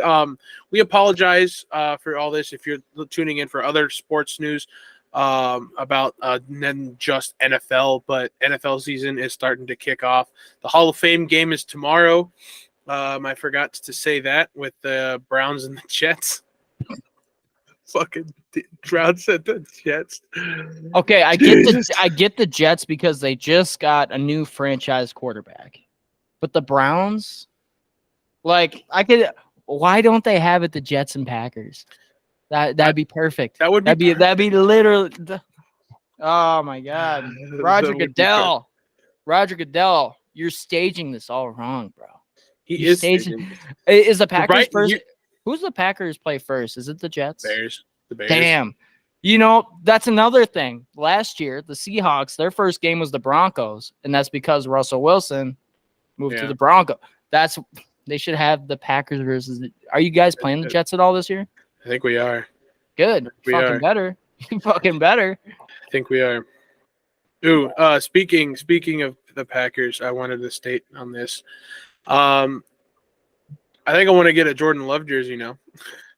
Speaker 1: We apologize for all this if you're tuning in for other sports news about than just NFL, but NFL season is starting to kick off. The Hall of Fame game is tomorrow. I forgot to say that with the Browns and the Jets. Fucking Browns and the Jets.
Speaker 2: Okay, I get the Jets because they just got a new franchise quarterback. But the Browns, like, why don't they have it the Jets and Packers? That'd be perfect. That'd be literally. Oh my God, Roger Goodell, you're staging this all wrong, bro.
Speaker 1: He is staging.
Speaker 2: Is the Packers first? Who's the Packers play first? Is it the Jets?
Speaker 1: Bears. The Bears.
Speaker 2: Damn. You know, that's another thing. Last year, the Seahawks, their first game was the Broncos, and that's because Russell Wilson moved to the Broncos. They should have the Packers versus are you guys playing the Jets at all this year?
Speaker 1: I think we are.
Speaker 2: Good. Better. Fucking better.
Speaker 1: I think we are. Ooh, speaking of the Packers, I wanted to state on this. I think I want to get a Jordan Love jersey now.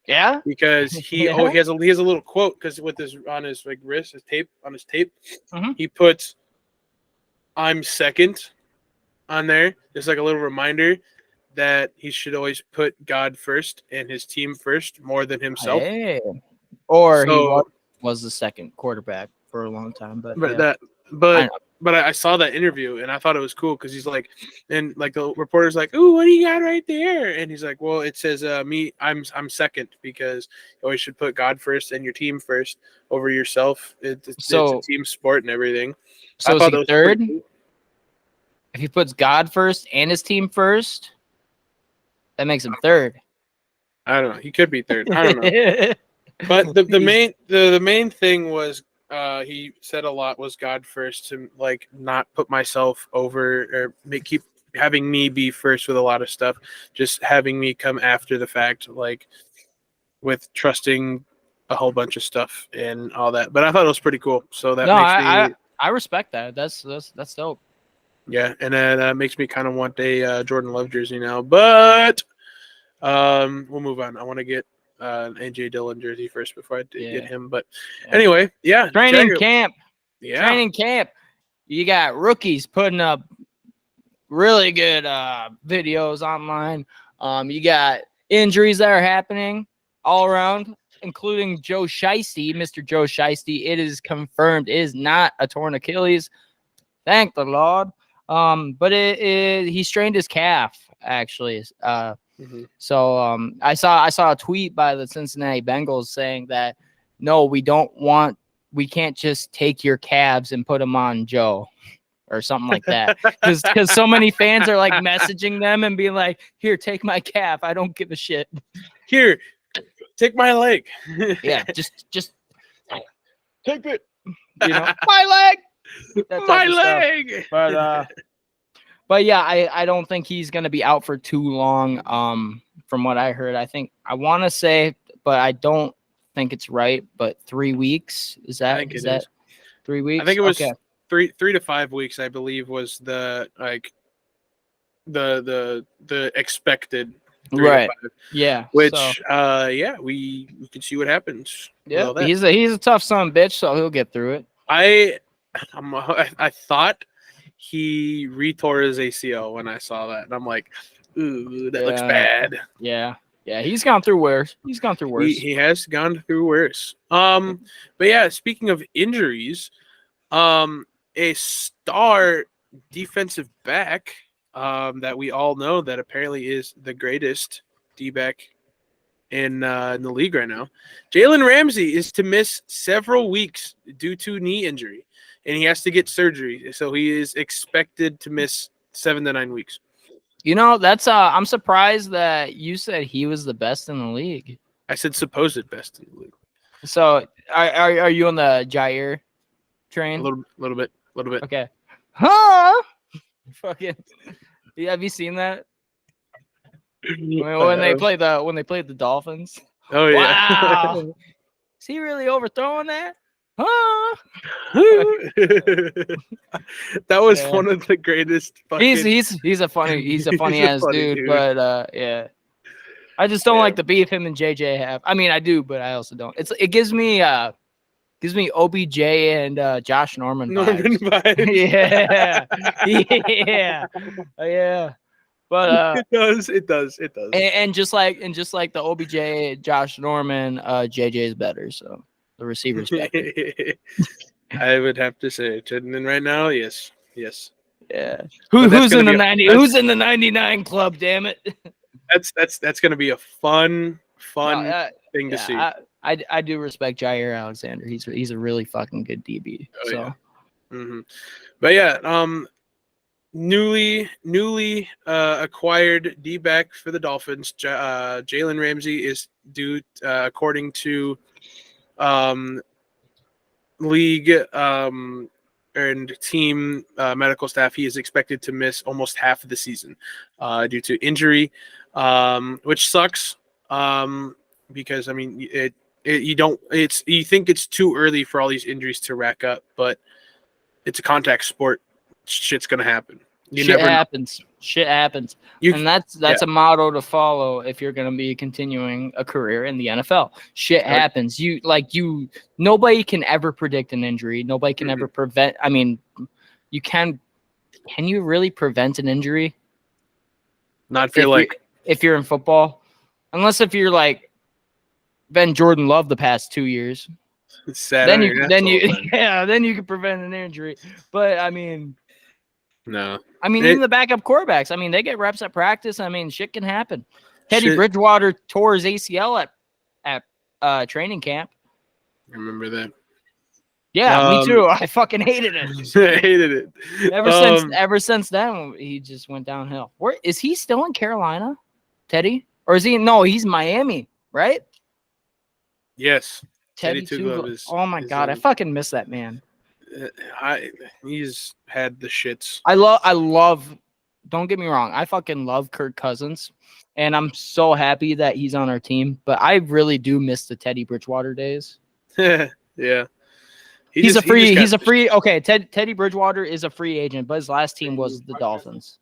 Speaker 2: Yeah,
Speaker 1: because he has a little quote because with his on his like wrist, his tape, he puts "I'm second" on there. There's like a little reminder that he should always put God first and his team first more than himself.
Speaker 2: Hey. Or he was the second quarterback for a long time,
Speaker 1: but I saw that interview and I thought it was cool because he's like, and like the reporter's like, "Ooh, what do you got right there?" And he's like, "Well, it says I'm second because you always should put God first and your team first over yourself. It's a team sport and everything."
Speaker 2: So is he third? Cool. If he puts God first and his team first, that makes him third.
Speaker 1: I don't know. He could be third. I don't know. But the main thing was. He said a lot was God first to like not put myself over or keep having me be first with a lot of stuff, just having me come after the fact, like with trusting a whole bunch of stuff and all that. But I thought it was pretty cool. So that
Speaker 2: I respect that. That's dope.
Speaker 1: Yeah, and that makes me kind of want a Jordan Love jersey now. But we'll move on. I want to get AJ Dillon jersey first before I get him. But anyway,
Speaker 2: training camp. Yeah, training camp. You got rookies putting up really good videos online. You got injuries that are happening all around, including Joe Shiesty, Mr. Joe Shiesty. It is confirmed it is not a torn Achilles. Thank the Lord. But he strained his calf actually. So I saw a tweet by the Cincinnati Bengals saying that no, we can't just take your calves and put them on Joe or something like that because so many fans are like messaging them and being like, here, take my calf, I don't give a shit,
Speaker 1: here, take my leg.
Speaker 2: Yeah, just
Speaker 1: take it,
Speaker 2: my leg,
Speaker 1: my leg.
Speaker 2: But yeah, I don't think he's going to be out for too long. From what I heard, I want to say, but I don't think it's right. But 3 weeks is that? 3 weeks.
Speaker 1: I think it was
Speaker 2: okay.
Speaker 1: 3 to 5 weeks. I believe was the the expected 3
Speaker 2: Right.
Speaker 1: to 5.
Speaker 2: Yeah.
Speaker 1: Which
Speaker 2: So
Speaker 1: yeah, we can see what happens with
Speaker 2: yeah,
Speaker 1: all that.
Speaker 2: he's a tough son of a bitch, so he'll get through it.
Speaker 1: I thought he retore his ACL when I saw that, and I'm like, ooh, that looks bad.
Speaker 2: Yeah. He's gone through worse.
Speaker 1: He has gone through worse. But yeah, speaking of injuries, a star defensive back, that we all know that apparently is the greatest D back in the league right now. Jalen Ramsey is to miss several weeks due to knee injury, and he has to get surgery. So he is expected to miss 7 to 9 weeks.
Speaker 2: You know, that's I'm surprised that you said he was the best in the league.
Speaker 1: I said supposed best in the league.
Speaker 2: So are you on the Jair train?
Speaker 1: A little bit.
Speaker 2: Okay. Huh? Fucking. Yeah, have you seen that? When they played the Dolphins.
Speaker 1: Oh yeah.
Speaker 2: Wow. Is he really overthrowing that? Huh?
Speaker 1: That was
Speaker 2: Yeah.
Speaker 1: one of the greatest fucking
Speaker 2: He's a funny ass dude, but yeah. I just don't
Speaker 1: Yeah.
Speaker 2: like the beef him and JJ have. I mean, I do, but I also don't. It gives me OBJ and Josh Norman vibes. Yeah. Yeah. But
Speaker 1: it does.
Speaker 2: and just like the OBJ Josh Norman, JJ is better, so the receiver's better.
Speaker 1: I would have to say, and right now, yes.
Speaker 2: Yeah.
Speaker 1: But that's
Speaker 2: Who's in
Speaker 1: gonna
Speaker 2: the
Speaker 1: be
Speaker 2: 90? Who's in the 99 club, damn it?
Speaker 1: That's gonna be a fun thing to see.
Speaker 2: I do respect Jair Alexander. He's a really fucking good DB.
Speaker 1: Oh,
Speaker 2: so
Speaker 1: yeah. Mm-hmm. But yeah, newly acquired D back for the Dolphins, Jalen Ramsey is due, according to league and team medical staff, he is expected to miss almost half of the season due to injury, which sucks, because I mean you think it's too early for all these injuries to rack up, but it's a contact sport. Shit's gonna happen.
Speaker 2: Shit happens. And that's a motto to follow if you're going to be continuing a career in the NFL. Shit happens. Nobody can ever predict an injury. Nobody can ever prevent. I mean, can you really prevent an injury?
Speaker 1: Not
Speaker 2: if you're in football, unless if you're like Ben Jordan Love the past 2 years.
Speaker 1: It's sad.
Speaker 2: Then you can prevent an injury. But I mean,
Speaker 1: no.
Speaker 2: I mean, even the backup quarterbacks, I mean, they get reps at practice. I mean, shit can happen. Teddy Bridgewater tore his ACL at training camp.
Speaker 1: I remember that.
Speaker 2: Yeah, me too. I fucking hated it.
Speaker 1: I hated it.
Speaker 2: Ever since then, he just went downhill. Where is he still in Carolina, Teddy? Or is he? No, he's Miami, right?
Speaker 1: Yes.
Speaker 2: Teddy too. Oh my god, I fucking miss that man.
Speaker 1: He's had the shits.
Speaker 2: I love. Don't get me wrong. I fucking love Kirk Cousins, and I'm so happy that he's on our team. But I really do miss the Teddy Bridgewater days.
Speaker 1: Yeah.
Speaker 2: He's a free. Okay, Teddy Bridgewater is a free agent, but his last team was the Dolphins.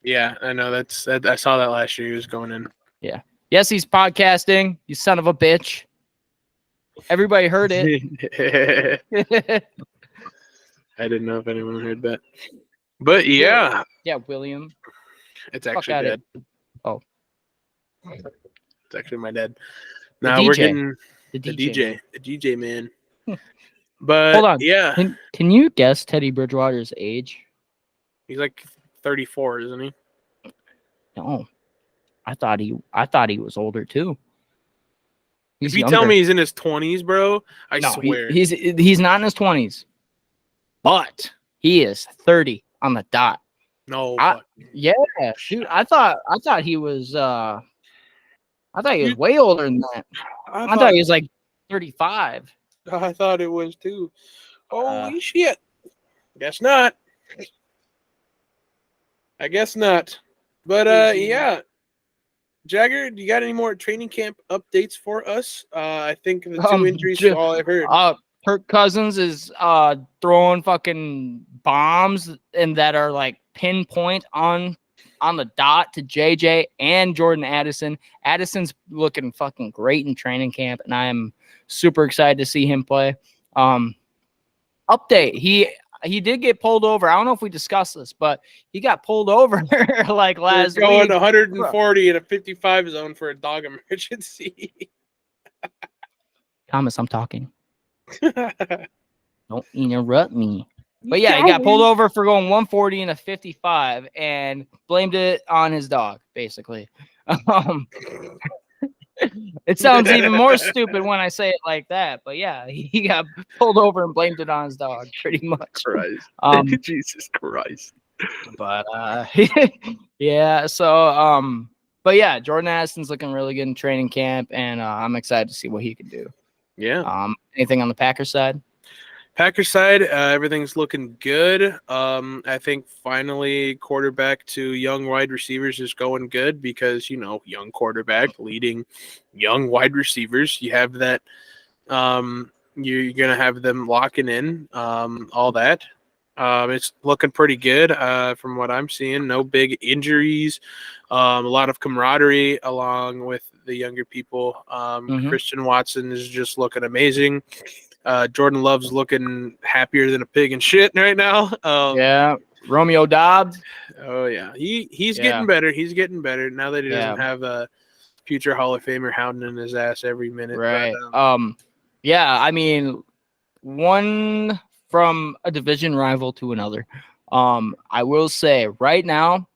Speaker 1: Yeah, I know. I saw that last year. He was going in.
Speaker 2: Yeah. Yes, he's podcasting. You son of a bitch. Everybody heard it.
Speaker 1: I didn't know if anyone heard that. But yeah.
Speaker 2: Yeah, William.
Speaker 1: It's actually dead.
Speaker 2: Oh.
Speaker 1: It's actually my dad. Now we're getting the DJ man. But
Speaker 2: hold on.
Speaker 1: Yeah.
Speaker 2: Can you guess Teddy Bridgewater's age?
Speaker 1: He's like 34, isn't he?
Speaker 2: No. I thought he was older too.
Speaker 1: If you tell me he's in his 20s, bro, I swear.
Speaker 2: He's not in his 20s. But he is 30 on the dot.
Speaker 1: No.
Speaker 2: Yeah, shoot. I thought he was way older than that. I thought he was like 35.
Speaker 1: I thought it was too. Holy shit. Guess not. I guess not. But yeah. Jagger, do you got any more training camp updates for us? I think the two injuries are all I've heard.
Speaker 2: Kirk Cousins is throwing fucking bombs and that are like pinpoint on the dot to JJ and Jordan Addison. Addison's looking fucking great in training camp, and I am super excited to see him play. Update: he did get pulled over. I don't know if we discussed this, but he got pulled over like last week.
Speaker 1: Going 140 in a 55 zone for a dog emergency.
Speaker 2: Thomas, I'm talking. Don't interrupt me. But yeah, he got pulled over for going 140 in a 55 and blamed it on his dog, basically. It sounds even more stupid when I say it like that, but yeah, he got pulled over and blamed it on his dog, pretty much.
Speaker 1: Christ. Jesus Christ.
Speaker 2: But yeah, so but yeah, Jordan Addison's looking really good in training camp, and I'm excited to see what he can do.
Speaker 1: Yeah.
Speaker 2: Anything on the Packers side?
Speaker 1: Packers side, everything's looking good. I think finally quarterback to young wide receivers is going good because, young quarterback leading young wide receivers. You have that. You're going to have them locking in all that. It's looking pretty good from what I'm seeing. No big injuries. A lot of camaraderie along with the younger people. Christian Watson is just looking amazing. Jordan Love's looking happier than a pig in shit right now.
Speaker 2: Yeah, Romeo Dobbs.
Speaker 1: Oh yeah, he's getting better. He's getting better now that he doesn't have a future Hall of Famer hounding his ass every minute.
Speaker 2: Right.
Speaker 1: But,
Speaker 2: yeah, I mean, one from a division rival to another. I will say right now,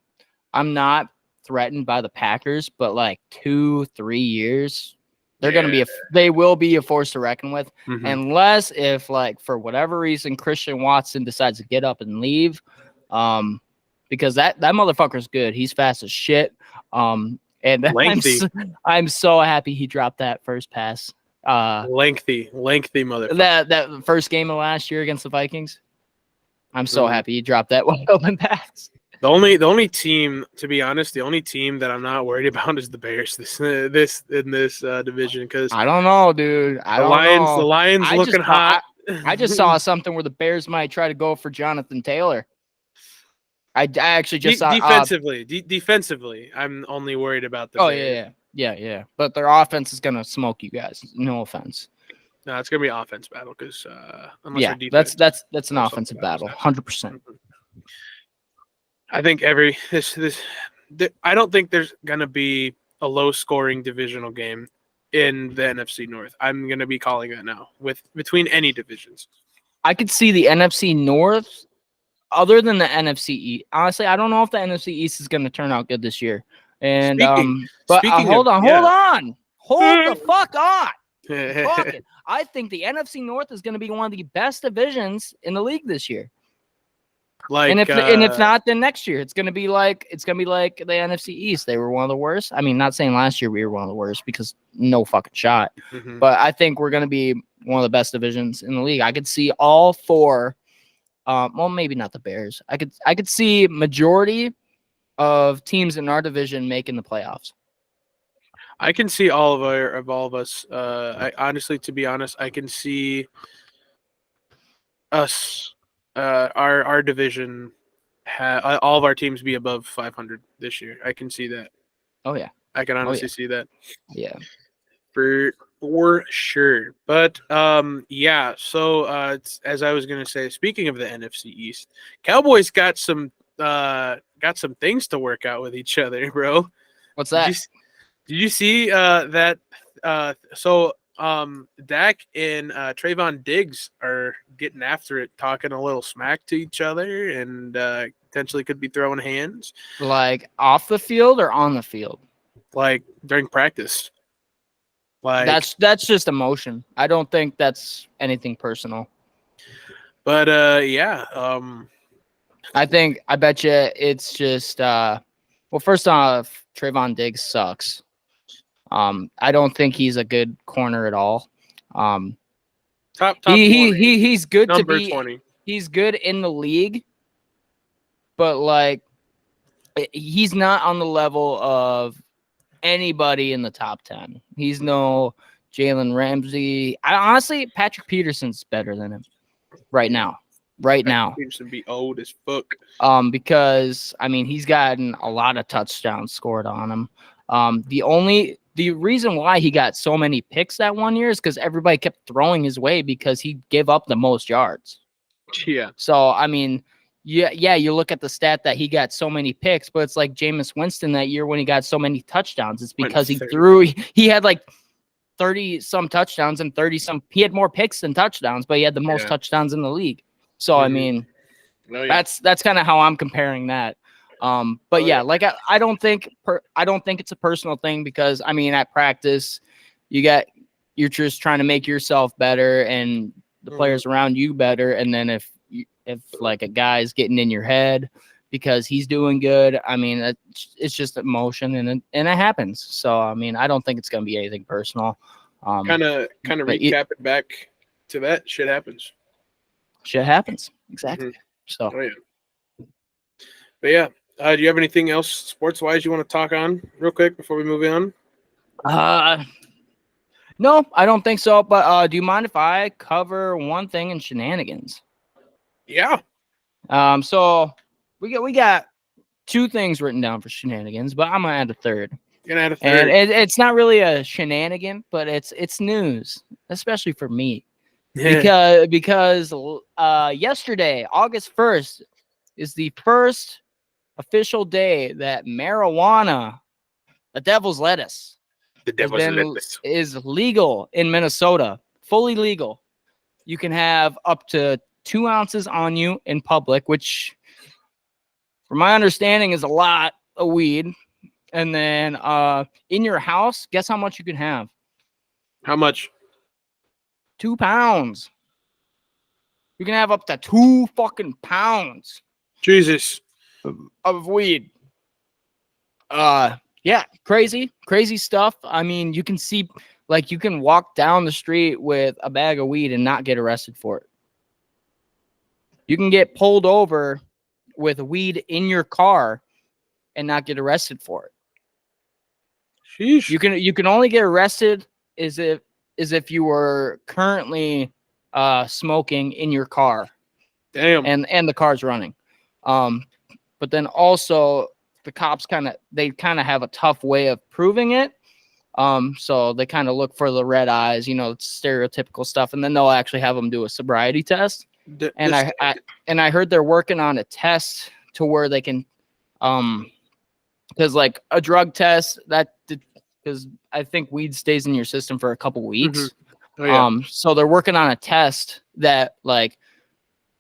Speaker 2: I'm not threatened by the Packers, but like 2-3 years. They're going to be they will be a force to reckon with, unless if like for whatever reason Christian Watson decides to get up and leave, because that motherfucker's good. He's fast as shit. And I'm so happy he dropped that first pass.
Speaker 1: Lengthy motherfucker.
Speaker 2: That first game of last year against the Vikings. I'm so happy he dropped that wide open pass.
Speaker 1: The only team, to be honest, the only team that I'm not worried about is the Bears in this division because
Speaker 2: I don't know, dude. The
Speaker 1: Lions looking hot.
Speaker 2: I just saw something where the Bears might try to go for Jonathan Taylor. I actually just saw
Speaker 1: defensively. I'm only worried about the Bears.
Speaker 2: Yeah. But their offense is gonna smoke you guys. No offense.
Speaker 1: No, it's gonna be an offense battle because
Speaker 2: that's an offensive battle, 100%.
Speaker 1: I think I don't think there's gonna be a low-scoring divisional game in the NFC North. I'm gonna be calling that now between any divisions.
Speaker 2: I could see the NFC North, other than the NFC East. Honestly, I don't know if the NFC East is gonna turn out good this year. And hold the fuck on. I think the NFC North is gonna be one of the best divisions in the league this year. And if not, then next year it's gonna be like the NFC East. They were one of the worst. I mean, not saying last year we were one of the worst because no fucking shot. But I think we're gonna be one of the best divisions in the league. I could see all four. Well, maybe not the Bears. I could see majority of teams in our division making the playoffs.
Speaker 1: I can see all of us. I honestly, to be honest, I can see us. Our division, all of our teams be above 500 this year. I can see that.
Speaker 2: Oh yeah,
Speaker 1: I can honestly see that.
Speaker 2: Yeah,
Speaker 1: for sure. But So as I was gonna say, speaking of the NFC East, Cowboys got some things to work out with each other, bro.
Speaker 2: What's that?
Speaker 1: Did you see that? Dak and Trayvon Diggs are getting after it, talking a little smack to each other, and potentially could be throwing hands.
Speaker 2: Like off the field or on the field?
Speaker 1: Like during practice. Like
Speaker 2: that's just emotion. I don't think that's anything personal.
Speaker 1: But
Speaker 2: I bet you it's just well, first off, Trayvon Diggs sucks. I don't think he's a good corner at all.
Speaker 1: Top
Speaker 2: he's good
Speaker 1: number
Speaker 2: to be
Speaker 1: 20.
Speaker 2: He's good in the league, but like he's not on the level of anybody in the top 10. He's no Jalen Ramsey. Honestly, Patrick Peterson's better than him right now. Right now.
Speaker 1: Seems to be old as fuck.
Speaker 2: Because I mean he's gotten a lot of touchdowns scored on him. The reason why he got so many picks that 1 year is because everybody kept throwing his way because he gave up the most yards.
Speaker 1: Yeah.
Speaker 2: So I mean, yeah, you look at the stat that he got so many picks, but it's like Jameis Winston that year when he got so many touchdowns. It's because he had like 30 some touchdowns and 30 some. He had more picks than touchdowns, but he had the most touchdowns in the league. So I mean, that's kind of how I'm comparing that. But like I don't think it's a personal thing because I mean at practice you're just trying to make yourself better and the players around you better. And then if like a guy's getting in your head because he's doing good, I mean it's just emotion and it happens. So I mean I don't think it's gonna be anything personal.
Speaker 1: Kind of recap it back to that. Shit happens.
Speaker 2: Exactly. So.
Speaker 1: But yeah, do you have anything else sports-wise you want to talk on real quick before we move on?
Speaker 2: No, I don't think so. But do you mind if I cover one thing in shenanigans?
Speaker 1: Yeah.
Speaker 2: So we got two things written down for shenanigans, but I'm gonna add a third.
Speaker 1: You're gonna add a third.
Speaker 2: And it's not really a shenanigan, but it's news, especially for me. Because yesterday, August 1st, is the first official day that marijuana, the devil's lettuce, is legal in Minnesota. Fully legal. You can have up to 2 ounces on you in public, which, from my understanding, is a lot of weed. And then in your house, guess how much you can have?
Speaker 1: How much?
Speaker 2: 2 pounds. You can have up to 2 fucking pounds.
Speaker 1: Jesus.
Speaker 2: Of weed. Yeah, crazy stuff. I mean, you can see, like, you can walk down the street with a bag of weed and not get arrested for it. You can get pulled over with weed in your car and not get arrested for it.
Speaker 1: Sheesh.
Speaker 2: You can only get arrested is if you were currently smoking in your car.
Speaker 1: Damn.
Speaker 2: And the car's running. But then also the cops kind of have a tough way of proving it. So they kind of look for the red eyes, stereotypical stuff, and then they'll actually have them do a sobriety test. I heard they're working on a test to where they can, because like a drug test because I think weed stays in your system for a couple weeks.
Speaker 1: Mm-hmm. Oh, yeah.
Speaker 2: So they're working on a test that like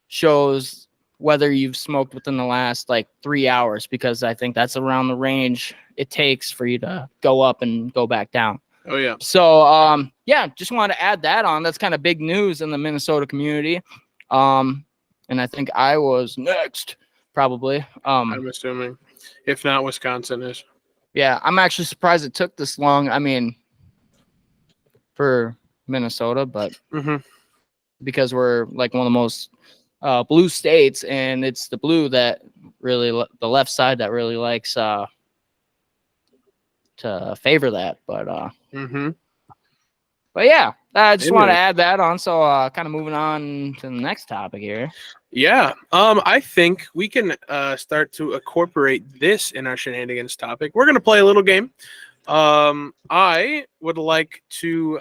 Speaker 2: shows whether you've smoked within the last like 3 hours, because I think that's around the range it takes for you to go up and go back down.
Speaker 1: Oh yeah.
Speaker 2: So just wanted to add that on. That's kind of big news in the Minnesota community. And I think I was next, probably.
Speaker 1: I'm assuming, if not, Wisconsin is.
Speaker 2: Yeah, I'm actually surprised it took this long. I mean, for Minnesota, but because we're like one of the most blue states, and it's the blue that really, the left side that really likes to favor that. But but yeah, I just want to add that on. So kind of moving on to the next topic here.
Speaker 1: Yeah, I think we can start to incorporate this in our shenanigans topic. We're gonna play a little game. I would like to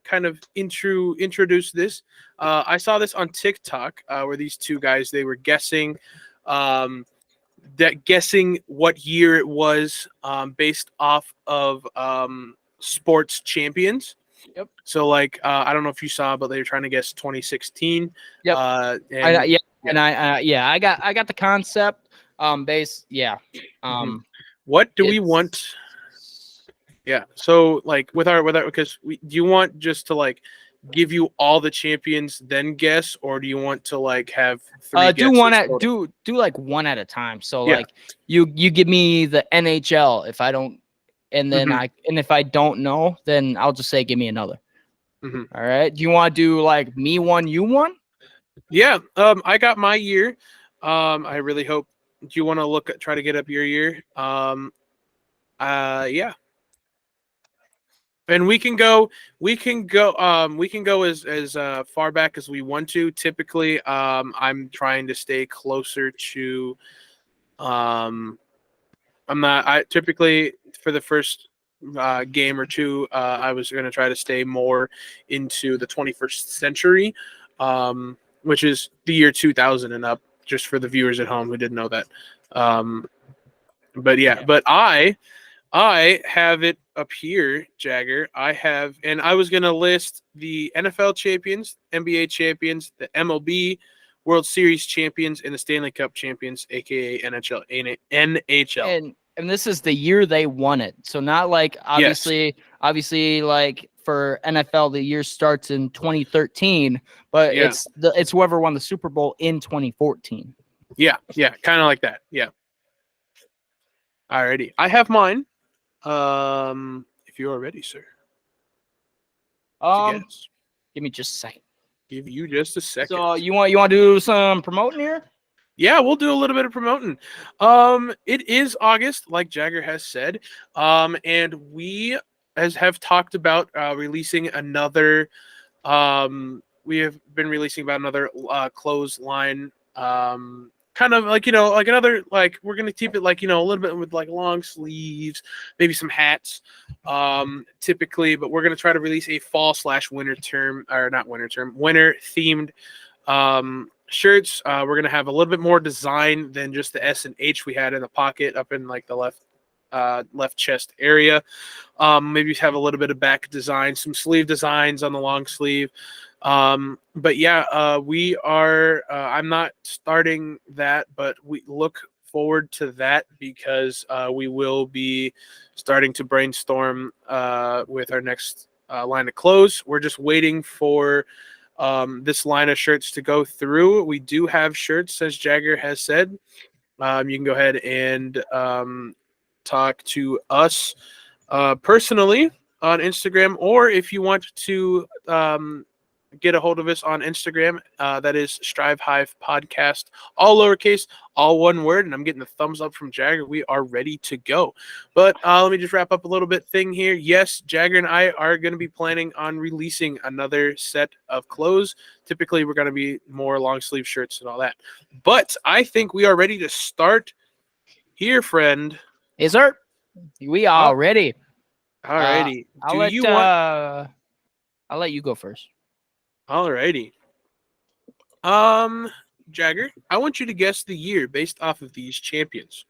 Speaker 1: kind of introduce this. I saw this on TikTok where these two guys, they were guessing what year it was based off of sports champions.
Speaker 2: Yep.
Speaker 1: So like I don't know if you saw, but they were trying to guess 2016.
Speaker 2: Yep. I got the concept.
Speaker 1: What do we want? Yeah. So like with our because do you want just to like give you all the champions then guess, or do you want to like have three
Speaker 2: do like one at a time? So like you give me the NHL if I don't, and then if I don't know, then I'll just say give me another. All right. Do you want to do like me one, you one?
Speaker 1: Yeah. I got my year. I really hope. Do you want to try to get up your year? Yeah. And we can go as far back as we want to. Typically, I'm trying to stay closer to I'm not. I typically for the first game or two, I was going to try to stay more into the 21st century, which is the year 2000 and up. Just for the viewers at home who didn't know that. Um, but yeah, but I have it up here, Jagger. And I was going to list the NFL champions, NBA champions, the MLB World Series champions, and the Stanley Cup champions, aka NHL.
Speaker 2: And this is the year they won it. So not like
Speaker 1: Yes.
Speaker 2: obviously like for NFL the year starts in 2013, but
Speaker 1: Yeah.
Speaker 2: it's whoever won the Super Bowl in 2014.
Speaker 1: Yeah. Kind of like that. Yeah. Alrighty. I have mine. If you are ready, sir. To guess.
Speaker 2: Give me just a second.
Speaker 1: Give you just a second.
Speaker 2: So you want to do some promoting here?
Speaker 1: Yeah, we'll do a little bit of promoting. It is August, like Jagger has said. And we have talked about releasing another. We have been releasing about another clothesline. Kind of like like another we're gonna keep it like a little bit with like long sleeves, maybe some hats. Typically, but we're gonna try to release a fall/winter term or not winter term, winter themed shirts. We're going to have a little bit more design than just the S and H we had in the pocket up in like the left chest area. Maybe have a little bit of back design, some sleeve designs on the long sleeve. But yeah, we are, I'm not starting that, but we look forward to that because we will be starting to brainstorm with our next line of clothes. We're just waiting for this line of shirts to go through. We do have shirts, as Jagger has said. You can go ahead and talk to us personally on Instagram, or if you want to get a hold of us on Instagram, that is Strive Hive Podcast, all lowercase, all one word. And I'm getting the thumbs up from Jagger. We are ready to go. But let me just wrap up a little bit thing here. Yes, Jagger and I are going to be planning on releasing another set of clothes. Typically, we're going to be more long sleeve shirts and all that. But I think we are ready to start here, friend.
Speaker 2: Yes, sir. We are ready.
Speaker 1: All righty.
Speaker 2: I'll let you go first.
Speaker 1: Alrighty. Jagger, I want you to guess the year based off of these champions.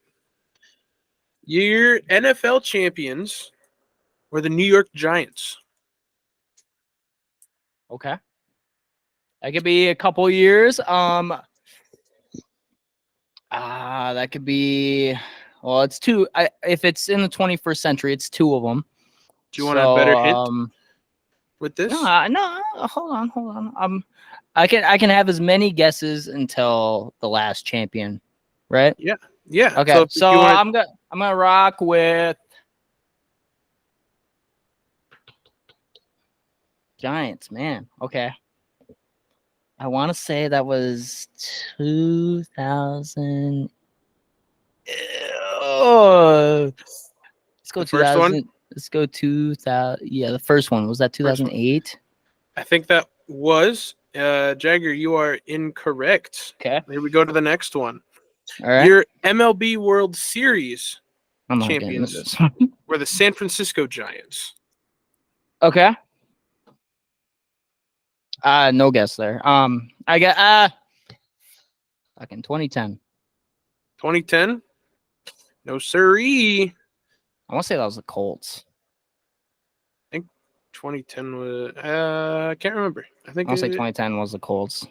Speaker 1: Your NFL champions were the New York Giants.
Speaker 2: Okay. That could be a couple years. That could be. Well, it's two. If it's in the 21st century, it's two of them.
Speaker 1: Do you want a better hint with this?
Speaker 2: No. Hold on. I can have as many guesses until the last champion, right?
Speaker 1: Yeah.
Speaker 2: Okay. So I'm gonna rock with Giants, man. Okay. I want to say that was 2000. Let's go 2000. Let's go 2000. Yeah, the first one. Was that 2008?
Speaker 1: I think that was. Jagger, you are incorrect.
Speaker 2: Okay.
Speaker 1: Here we go to the next one.
Speaker 2: All right.
Speaker 1: Your MLB World Series champions
Speaker 2: this.
Speaker 1: were the San Francisco Giants.
Speaker 2: Okay. No guess there. I got fucking 2010.
Speaker 1: 2010? No siree.
Speaker 2: I want to say that was the Colts.
Speaker 1: I think 2010 was I can't remember. I
Speaker 2: want to say 2010 was the Colts.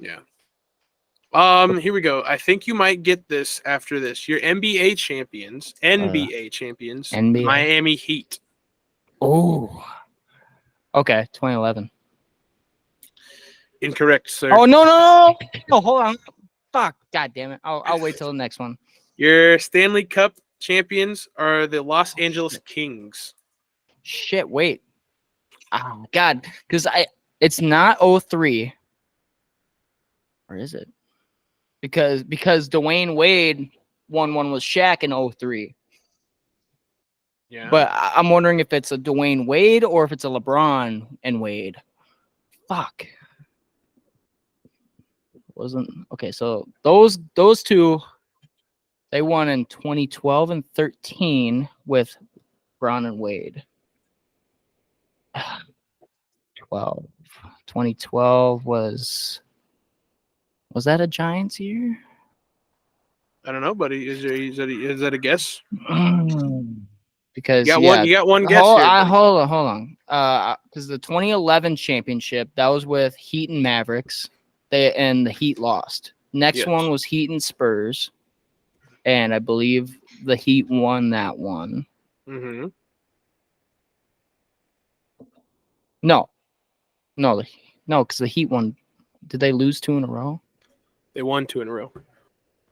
Speaker 1: Yeah. Here we go. I think you might get this after this. Your NBA champions, Miami Heat.
Speaker 2: Oh. Okay, 2011.
Speaker 1: Incorrect, sir.
Speaker 2: Oh no, hold on. Fuck. God damn it. I'll wait till the next one.
Speaker 1: Your Stanley Cup champions are the Los Angeles Kings.
Speaker 2: Shit, wait. Oh God. It's not 03. Or is it? Because Dwayne Wade won one with Shaq in 03.
Speaker 1: Yeah.
Speaker 2: But I'm wondering if it's a Dwayne Wade or if it's a LeBron and Wade. Fuck. Wasn't okay. So those two, they won in 2012 and 13 with Bron and Wade. 2012 was that a Giants year?
Speaker 1: I don't know, buddy. Is that a guess?
Speaker 2: Because
Speaker 1: You
Speaker 2: yeah,
Speaker 1: got one guess here. Buddy.
Speaker 2: Hold on. Because the 2011 championship, that was with Heat and Mavericks. And the Heat lost. Next one was Heat and Spurs, and I believe the Heat won that one.
Speaker 1: Mm-hmm.
Speaker 2: No, because the Heat won. Did they lose 2 in a row?
Speaker 1: They won 2 in a row.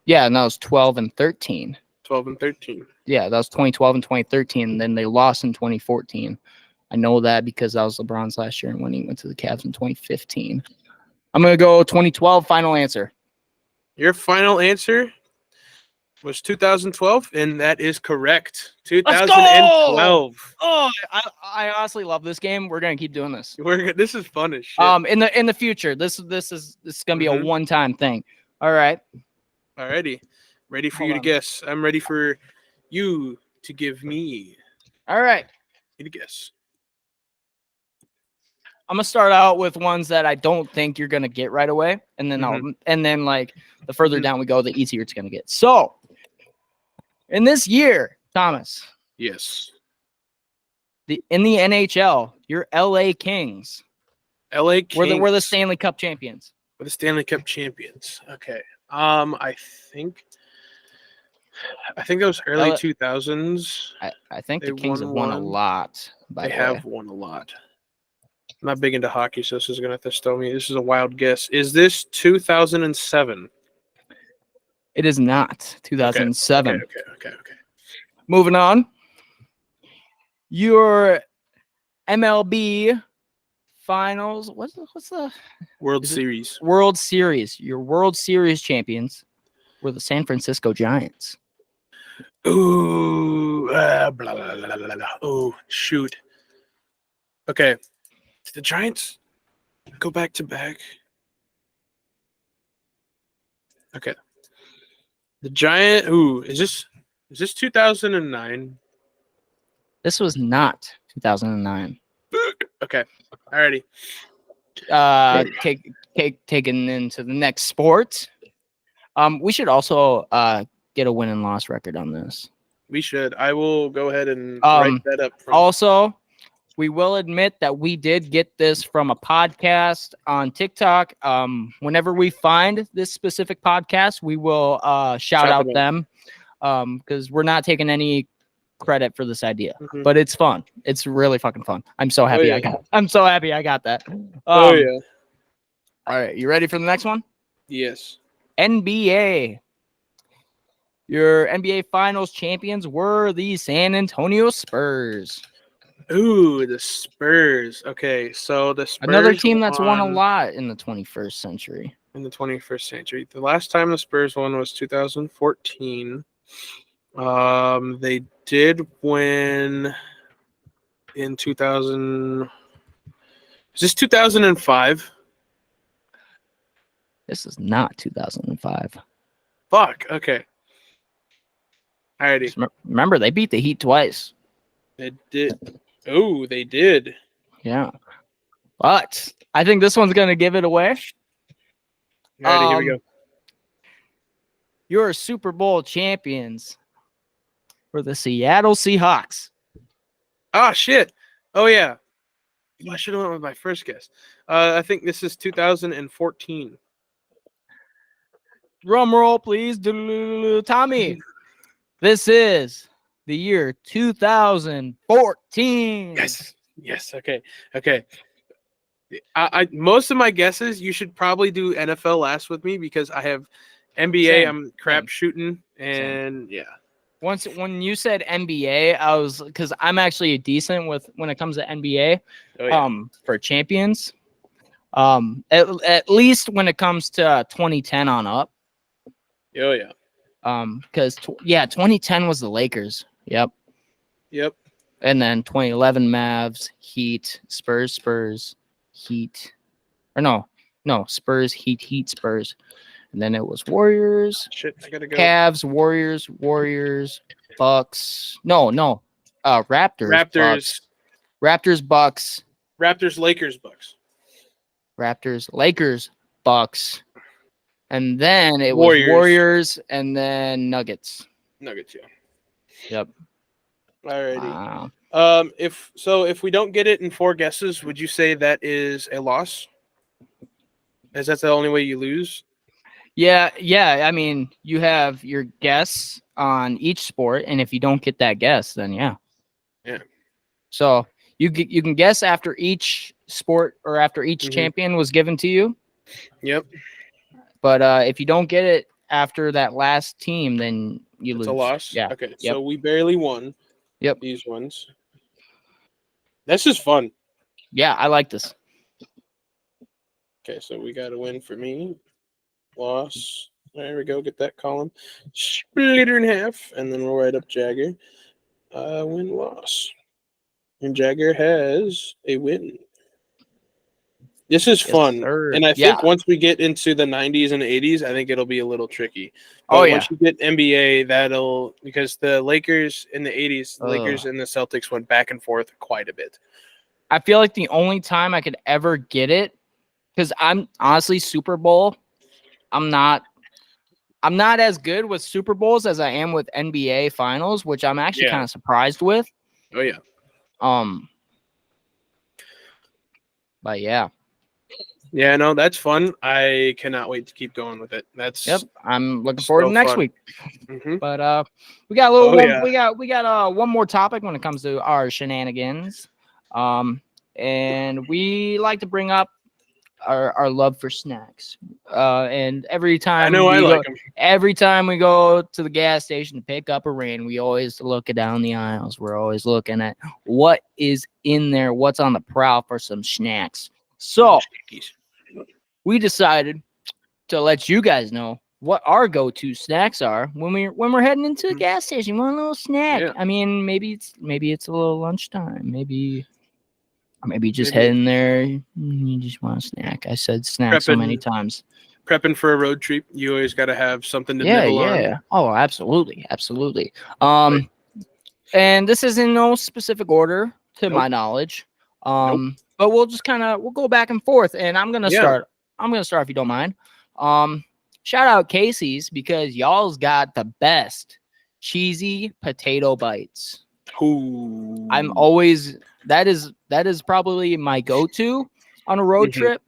Speaker 2: Yeah, and that was 12 and 13.
Speaker 1: 12 and 13.
Speaker 2: Yeah, that was 2012 and 2013. And then they lost in 2014. I know that because that was LeBron's last year and when he went to the Cavs in 2015. I'm going to go 2012 final answer.
Speaker 1: Your final answer was 2012, and that is correct. 2012.
Speaker 2: Oh, I honestly love this game. We're going to keep doing this.
Speaker 1: This is fun as shit.
Speaker 2: In the future, this is going to be a one-time thing. All right.
Speaker 1: Alrighty. Ready for you to guess. I'm ready for you to give me.
Speaker 2: All right.
Speaker 1: You to guess.
Speaker 2: I'm gonna start out with ones that I don't think you're gonna get right away, and then like the further down we go, the easier it's gonna get. So, in this year, Thomas.
Speaker 1: Yes.
Speaker 2: In the NHL, your LA Kings.
Speaker 1: LA Kings.
Speaker 2: We're the Stanley Cup champions.
Speaker 1: We're the Stanley Cup champions. Okay. I think that was early 2000s.
Speaker 2: I think the Kings have won a lot.
Speaker 1: They have won a lot. I'm not big into hockey, so this is going to have to stone me. This is a wild guess. Is this 2007?
Speaker 2: It is not 2007.
Speaker 1: Okay.
Speaker 2: Moving on. Your MLB finals. What's the
Speaker 1: World Series?
Speaker 2: World Series. Your World Series champions were the San Francisco Giants.
Speaker 1: Ooh, blah, blah, blah, blah, blah. Oh, shoot. Okay. Did the Giants go back to back? Okay. The Giant. Ooh, is this 2009?
Speaker 2: This was not 2009.
Speaker 1: Okay. Alrighty.
Speaker 2: Taken into the next sport. We should also get a win and loss record on this.
Speaker 1: We should. I will go ahead and write that up.
Speaker 2: Also, we will admit that we did get this from a podcast on TikTok. Whenever we find this specific podcast, we will shout out them because we're not taking any credit for this idea, but it's fun. It's really fucking fun. I'm so happy I'm so happy I got that.
Speaker 1: Oh yeah.
Speaker 2: All right, you ready for the next one?
Speaker 1: Yes.
Speaker 2: NBA. Your NBA Finals champions were the San Antonio Spurs.
Speaker 1: Ooh, the Spurs. Okay, so the Spurs.
Speaker 2: Another team that's won a lot in the 21st century.
Speaker 1: In the 21st century. The last time the Spurs won was 2014. They did win in 2000. Is this 2005?
Speaker 2: This is not 2005.
Speaker 1: Fuck. Okay. Alrighty.
Speaker 2: Remember, they beat the Heat twice.
Speaker 1: They did. Oh, they did.
Speaker 2: Yeah. But I think this one's going to give it away.
Speaker 1: Alrighty, here we go.
Speaker 2: Your Super Bowl champions were the Seattle Seahawks.
Speaker 1: Ah, shit. Oh, yeah. I should have went with my first guess. I think this is 2014.
Speaker 2: Drum roll, please. Tommy. This is the year 2014.
Speaker 1: Yes. Okay. I most of my guesses, you should probably do NFL last with me because I have NBA. I'm crap shooting, and yeah.
Speaker 2: When you said NBA, I was because I'm actually decent with when it comes to NBA.
Speaker 1: Oh, yeah.
Speaker 2: For champions, at least when it comes to 2010 on up.
Speaker 1: Oh yeah.
Speaker 2: Because 2010 was the Lakers. Yep. And then 2011 Mavs, Heat, Spurs, Heat. Or no, Spurs, Heat, Spurs. And then it was Warriors,
Speaker 1: Shit, I gotta go.
Speaker 2: Cavs, Warriors, Bucks. No. Raptors, Bucks. Raptors, Bucks.
Speaker 1: Raptors, Lakers, Bucks.
Speaker 2: Raptors, Lakers, Bucks. And then it was
Speaker 1: Warriors.
Speaker 2: Warriors and then Nuggets.
Speaker 1: Nuggets, yeah.
Speaker 2: Yep.
Speaker 1: Alrighty. If we don't get it in 4 guesses, would you say that is a loss? Is that the only way you lose?
Speaker 2: Yeah. I mean, you have your guess on each sport, and if you don't get that guess, then yeah. So you can guess after each sport or after each champion was given to you.
Speaker 1: Yep.
Speaker 2: But if you don't get it after that last team, then you lose.
Speaker 1: It's a loss.
Speaker 2: Yeah.
Speaker 1: Okay.
Speaker 2: Yep.
Speaker 1: So we barely won.
Speaker 2: Yep.
Speaker 1: These ones. This is fun.
Speaker 2: Yeah, I like this.
Speaker 1: Okay, so we got a win for me. Loss. There we go. Get that column. Split her in half, and then we'll write up Jagger. Win, loss. And Jagger has a win. This is fun.
Speaker 2: Sir.
Speaker 1: And I think once we get into the 90s and 80s, I think it'll be a little tricky. But once you get NBA, because the Lakers in the 80s, the Lakers and the Celtics went back and forth quite a bit.
Speaker 2: I feel like the only time I could ever get it, because I'm honestly Super Bowl, I'm not as good with Super Bowls as I am with NBA finals, which I'm actually kind of surprised with.
Speaker 1: Oh yeah.
Speaker 2: But yeah.
Speaker 1: Yeah, no, that's fun. I cannot wait to keep going with it.
Speaker 2: I'm looking forward to next
Speaker 1: fun.
Speaker 2: week.
Speaker 1: Mm-hmm.
Speaker 2: But we got a little we got one more topic when it comes to our shenanigans. And we like to bring up our love for snacks. And every time every time we go to the gas station to pick up a rain, we always look down the aisles. We're always looking at what is in there, what's on the prowl for some snacks. So we decided to let you guys know what our go-to snacks are when we're heading into the gas station. You want a little snack? Yeah. I mean, maybe it's a little lunchtime. Maybe just heading there. You just want a snack. I said snack so many times.
Speaker 1: Prepping for a road trip, you always got to have something to nibble on. Yeah.
Speaker 2: Oh, absolutely. And this is in no specific order to my knowledge. But we'll just we'll go back and forth, and I'm gonna start. I'm gonna start if you don't mind. Shout out Casey's because y'all's got the best cheesy potato bites.
Speaker 1: Ooh.
Speaker 2: I'm always that is probably my go-to on a road trip,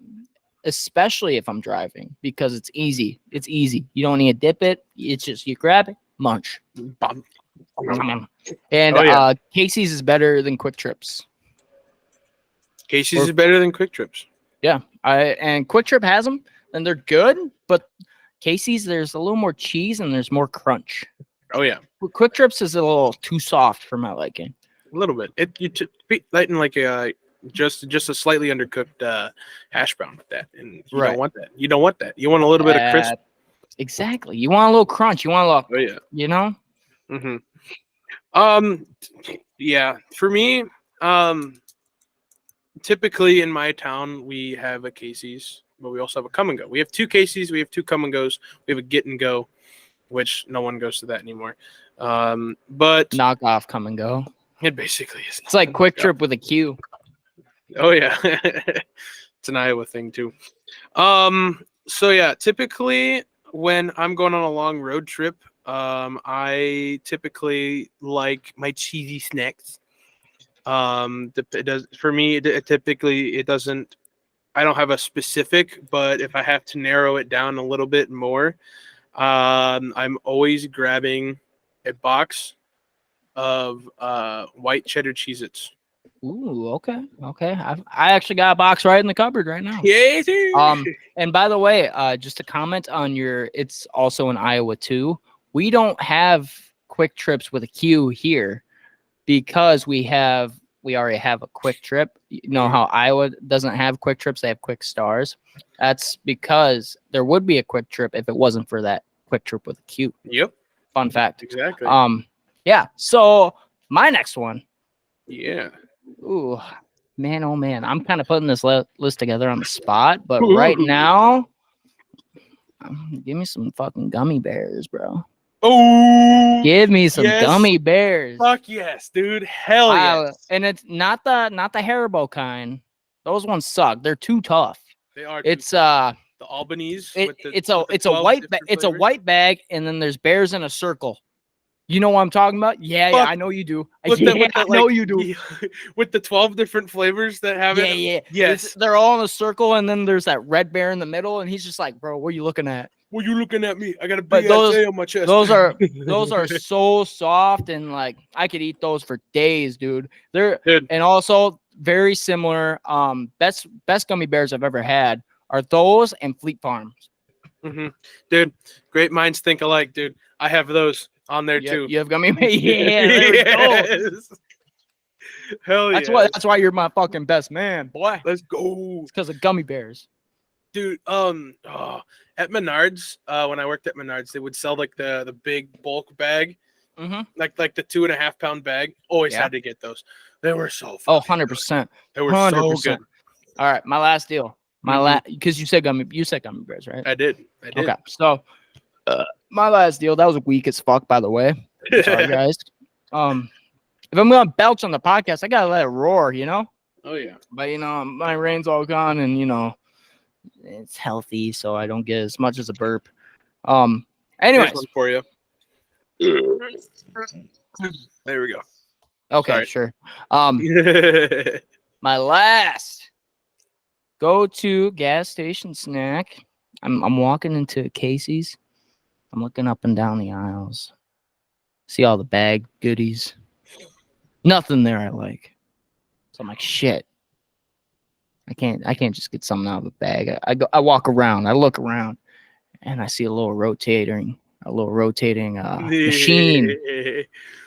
Speaker 2: especially if I'm driving because it's easy. It's easy. You don't need to dip it. It's just you grab it, munch. And Casey's is better than Quick Trips.
Speaker 1: Casey's is better than Quick Trips.
Speaker 2: Yeah, and Quick Trip has them, and they're good. But Casey's, there's a little more cheese and there's more crunch.
Speaker 1: Oh yeah,
Speaker 2: Quick Trips is a little too soft for my liking.
Speaker 1: A little bit. You lighten like a just a slightly undercooked hash brown with that, and you don't want that. You don't want that. You want a little bit of crisp.
Speaker 2: Exactly. You want a little crunch. You want a little.
Speaker 1: Oh yeah.
Speaker 2: You know.
Speaker 1: Yeah. For me, typically in my town we have a Casey's, but we also have a Come and Go. We have 2 Casey's. We have 2 Come and Go's. We have a Get and Go, which no one goes to that anymore. But
Speaker 2: knockoff Come and Go.
Speaker 1: It basically is.
Speaker 2: It's like Quick Trip with a Q.
Speaker 1: Oh yeah, it's an Iowa thing too. So yeah, typically when I'm going on a long road trip, I typically like my cheesy snacks. It does for me. It doesn't. I don't have a specific, but if I have to narrow it down a little bit more, I'm always grabbing a box of white cheddar Cheez-Its.
Speaker 2: Ooh, okay. I actually got a box right in the cupboard right now.
Speaker 1: Yeah.
Speaker 2: And by the way, just to comment on it's also in Iowa too. We don't have Quick Trips with a Q here because we already have a Quick Trip. You know how Iowa doesn't have Quick Trips; they have Quick Stars. That's because there would be a Quick Trip if it wasn't for that Quick Trip with a Q.
Speaker 1: Yep.
Speaker 2: Fun fact.
Speaker 1: Exactly.
Speaker 2: Yeah. So my next one
Speaker 1: Yeah.
Speaker 2: Ooh, man, oh man. I'm kind of putting this list together on the spot, but
Speaker 1: Ooh.
Speaker 2: right now, give me some fucking gummy bears, bro.
Speaker 1: Oh,
Speaker 2: Give me some
Speaker 1: yes.
Speaker 2: gummy bears.
Speaker 1: Fuck yes, dude. Hell yes.
Speaker 2: And it's not the Haribo kind. Those ones suck. They're too tough.
Speaker 1: They are.
Speaker 2: It's
Speaker 1: the Albanese.
Speaker 2: it's a white bag, and then there's bears in a circle. You know what I'm talking about? Yeah, I know you do. I know you do.
Speaker 1: With the 12 different flavors that have it.
Speaker 2: Yeah.
Speaker 1: Yes.
Speaker 2: They're all in a circle, and then there's that red bear in the middle, and he's just like, bro, what are you looking at?
Speaker 1: Well, you looking at me? I got a
Speaker 2: But
Speaker 1: big ass A on my chest.
Speaker 2: those are so soft, and like I could eat those for days, dude. And also very similar. Best gummy bears I've ever had are those and Fleet Farms.
Speaker 1: Mm-hmm. Dude, great minds think alike, dude. I have those on there too.
Speaker 2: You have gummy bears? Yeah, there we go.
Speaker 1: Hell yeah.
Speaker 2: That's why you're my fucking best man, boy.
Speaker 1: Let's go.
Speaker 2: It's because of gummy bears.
Speaker 1: Dude, at Menards, when I worked at Menards, they would sell like the big bulk bag, like the 2.5 pound bag. Always had to get those. They were so.
Speaker 2: 100%.
Speaker 1: They were 100%. So good.
Speaker 2: All right, my last deal. Because you said gummy bears, right?
Speaker 1: I did.
Speaker 2: Okay, so my last deal, that was weak as fuck, by the way. Sorry, guys. If I'm gonna belch on the podcast, I gotta let it roar, you know.
Speaker 1: Oh yeah.
Speaker 2: But my rain's all gone, and it's healthy, so I don't get as much as a burp. Anyways,
Speaker 1: for you. There we go.
Speaker 2: Okay, sure. My last go-to gas station snack. I'm walking into Casey's. I'm looking up and down the aisles. See all the bag goodies. Nothing there I like. So I'm like, shit. I can't just get something out of a bag. I walk around, I look around, and I see a little rotating machine.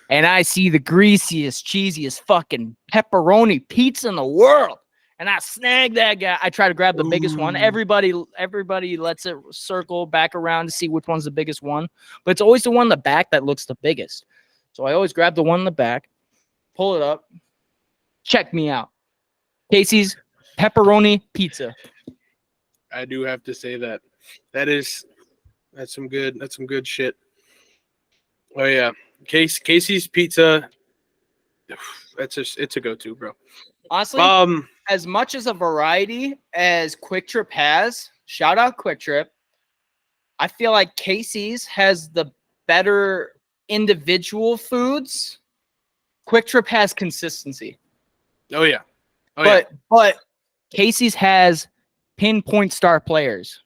Speaker 2: And I see the greasiest, cheesiest fucking pepperoni pizza in the world. And I snag that guy. I try to grab the biggest one. Everybody lets it circle back around to see which one's the biggest one. But it's always the one in the back that looks the biggest. So I always grab the one in the back, pull it up, check me out. Casey's pepperoni pizza.
Speaker 1: I do have to say that's some good shit. Oh yeah. Casey's pizza. It's a go-to, bro.
Speaker 2: Honestly, as much as a variety as Quick Trip has, shout out Quick Trip, I feel like Casey's has the better individual foods. Quick Trip has consistency.
Speaker 1: Oh yeah.
Speaker 2: But Casey's has pinpoint star players.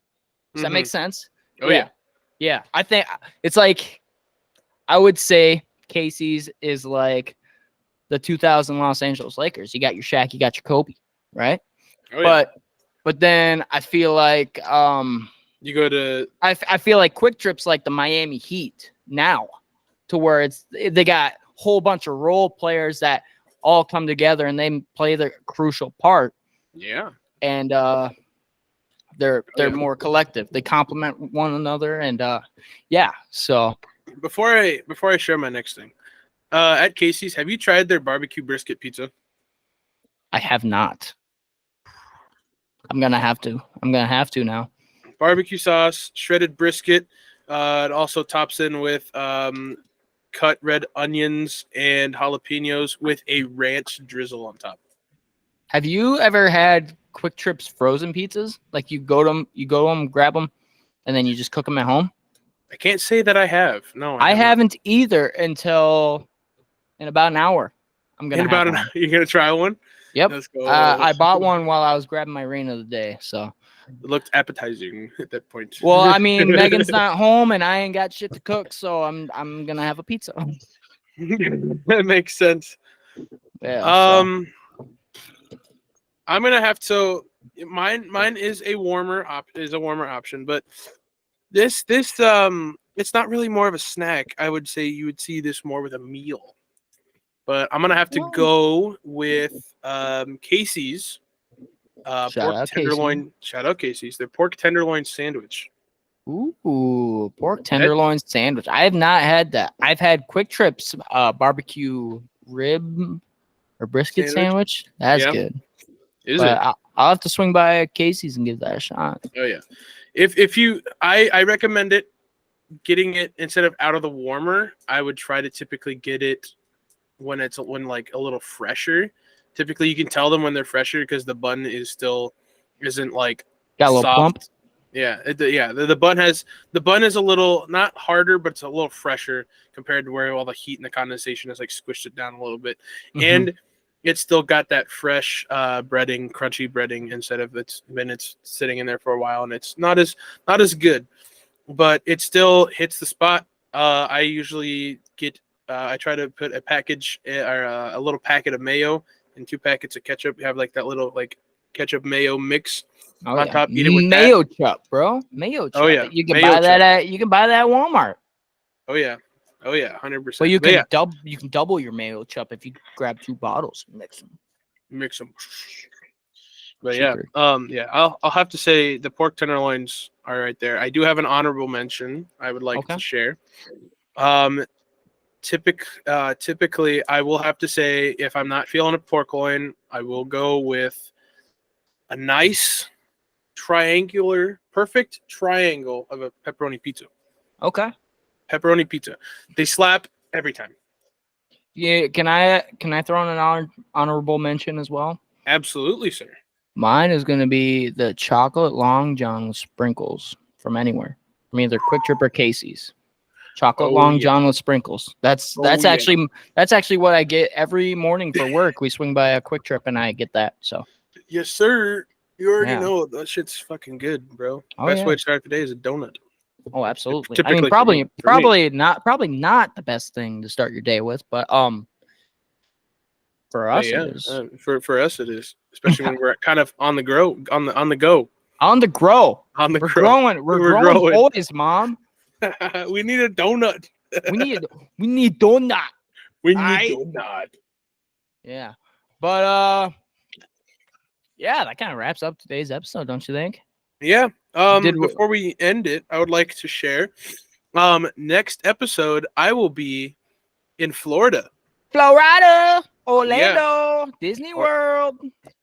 Speaker 2: Does that make sense?
Speaker 1: Oh yeah.
Speaker 2: Yeah. I think it's like, I would say Casey's is like the 2000 Los Angeles Lakers. You got your Shaq, you got your Kobe, right? Oh, yeah. But then I feel like
Speaker 1: you go to
Speaker 2: I feel like Quick Trip's like the Miami Heat now, to where they got a whole bunch of role players that all come together and they play the crucial part.
Speaker 1: Yeah.
Speaker 2: And they're more collective. They complement one another, and so
Speaker 1: before I share my next thing, at Casey's, have you tried their barbecue brisket pizza?
Speaker 2: I have not. I'm gonna have to now.
Speaker 1: Barbecue sauce, shredded brisket. It also tops in with cut red onions and jalapenos with a ranch drizzle on top.
Speaker 2: Have you ever had Quick Trip's frozen pizzas? Like you go to them, grab them, and then you just cook them at home?
Speaker 1: I can't say that I have. No,
Speaker 2: I haven't either until in about an hour.
Speaker 1: You're gonna try one?
Speaker 2: Yep. Let's go. I bought one while I was grabbing my rain of the day, so
Speaker 1: it looked appetizing at that point.
Speaker 2: Well, I mean, Megan's not home and I ain't got shit to cook, so I'm gonna have a pizza.
Speaker 1: That makes sense.
Speaker 2: Yeah.
Speaker 1: I'm gonna have to. Mine is a warmer option, but this it's not really more of a snack. I would say you would see this more with a meal. But I'm gonna have to go with Casey's pork tenderloin. Shout out Casey's. Their pork tenderloin sandwich.
Speaker 2: Ooh, pork tenderloin sandwich. I have not had that. I've had Quick Trip's barbecue rib or brisket sandwich. That's good.
Speaker 1: Is
Speaker 2: but
Speaker 1: it?
Speaker 2: I'll have to swing by Casey's and give that a shot.
Speaker 1: Oh yeah. If you, I recommend it. Getting it instead of out of the warmer, I would try to typically get it when like a little fresher. Typically, you can tell them when they're fresher because the bun isn't like
Speaker 2: Got a little
Speaker 1: soft.
Speaker 2: plump.
Speaker 1: Yeah, the bun is a little not harder, but it's a little fresher compared to where all the heat and the condensation has like squished it down a little bit, and it's still got that fresh breading, crunchy breading instead of it's sitting in there for a while, and it's not as good, but it still hits the spot. I usually get I try to put a package or a little packet of mayo and 2 packets of ketchup. You have like that little like ketchup mayo mix on top. Eat it with
Speaker 2: mayo
Speaker 1: that.
Speaker 2: chup, bro. Mayo chup.
Speaker 1: Oh yeah,
Speaker 2: You can
Speaker 1: mayo
Speaker 2: buy that
Speaker 1: chup.
Speaker 2: at Walmart.
Speaker 1: Oh yeah, 100%.
Speaker 2: But you can double your mayo chup if you grab 2 bottles and
Speaker 1: mix them. But
Speaker 2: Cheaper.
Speaker 1: I'll have to say the pork tenderloins are right there. I do have an honorable mention I would like to share. Typically, I will have to say if I'm not feeling a pork loin, I will go with a nice perfect triangle of a pepperoni pizza.
Speaker 2: Okay.
Speaker 1: Pepperoni pizza. They slap every time.
Speaker 2: Yeah, can I throw in an honorable mention as well?
Speaker 1: Absolutely, sir.
Speaker 2: Mine is going to be the chocolate Long John with sprinkles from anywhere. From either Quick Trip or Casey's. Chocolate Long John with sprinkles. That's actually what I get every morning for work. We swing by a Quick Trip and I get that. So
Speaker 1: yes, sir. You already know that shit's fucking good, bro. Best way to start the day is a donut.
Speaker 2: Oh, absolutely.
Speaker 1: Typically,
Speaker 2: I mean, probably not the best thing to start your day with, but for us it is.
Speaker 1: For us it is, especially when we're kind of on the go.
Speaker 2: We're growing boys, Mom.
Speaker 1: We need a donut.
Speaker 2: we need donut.
Speaker 1: We need donut.
Speaker 2: Yeah. But that kind of wraps up today's episode, don't you think?
Speaker 1: Yeah. Before we end it, I would like to share next episode I will be in Florida.
Speaker 2: Orlando, Disney World.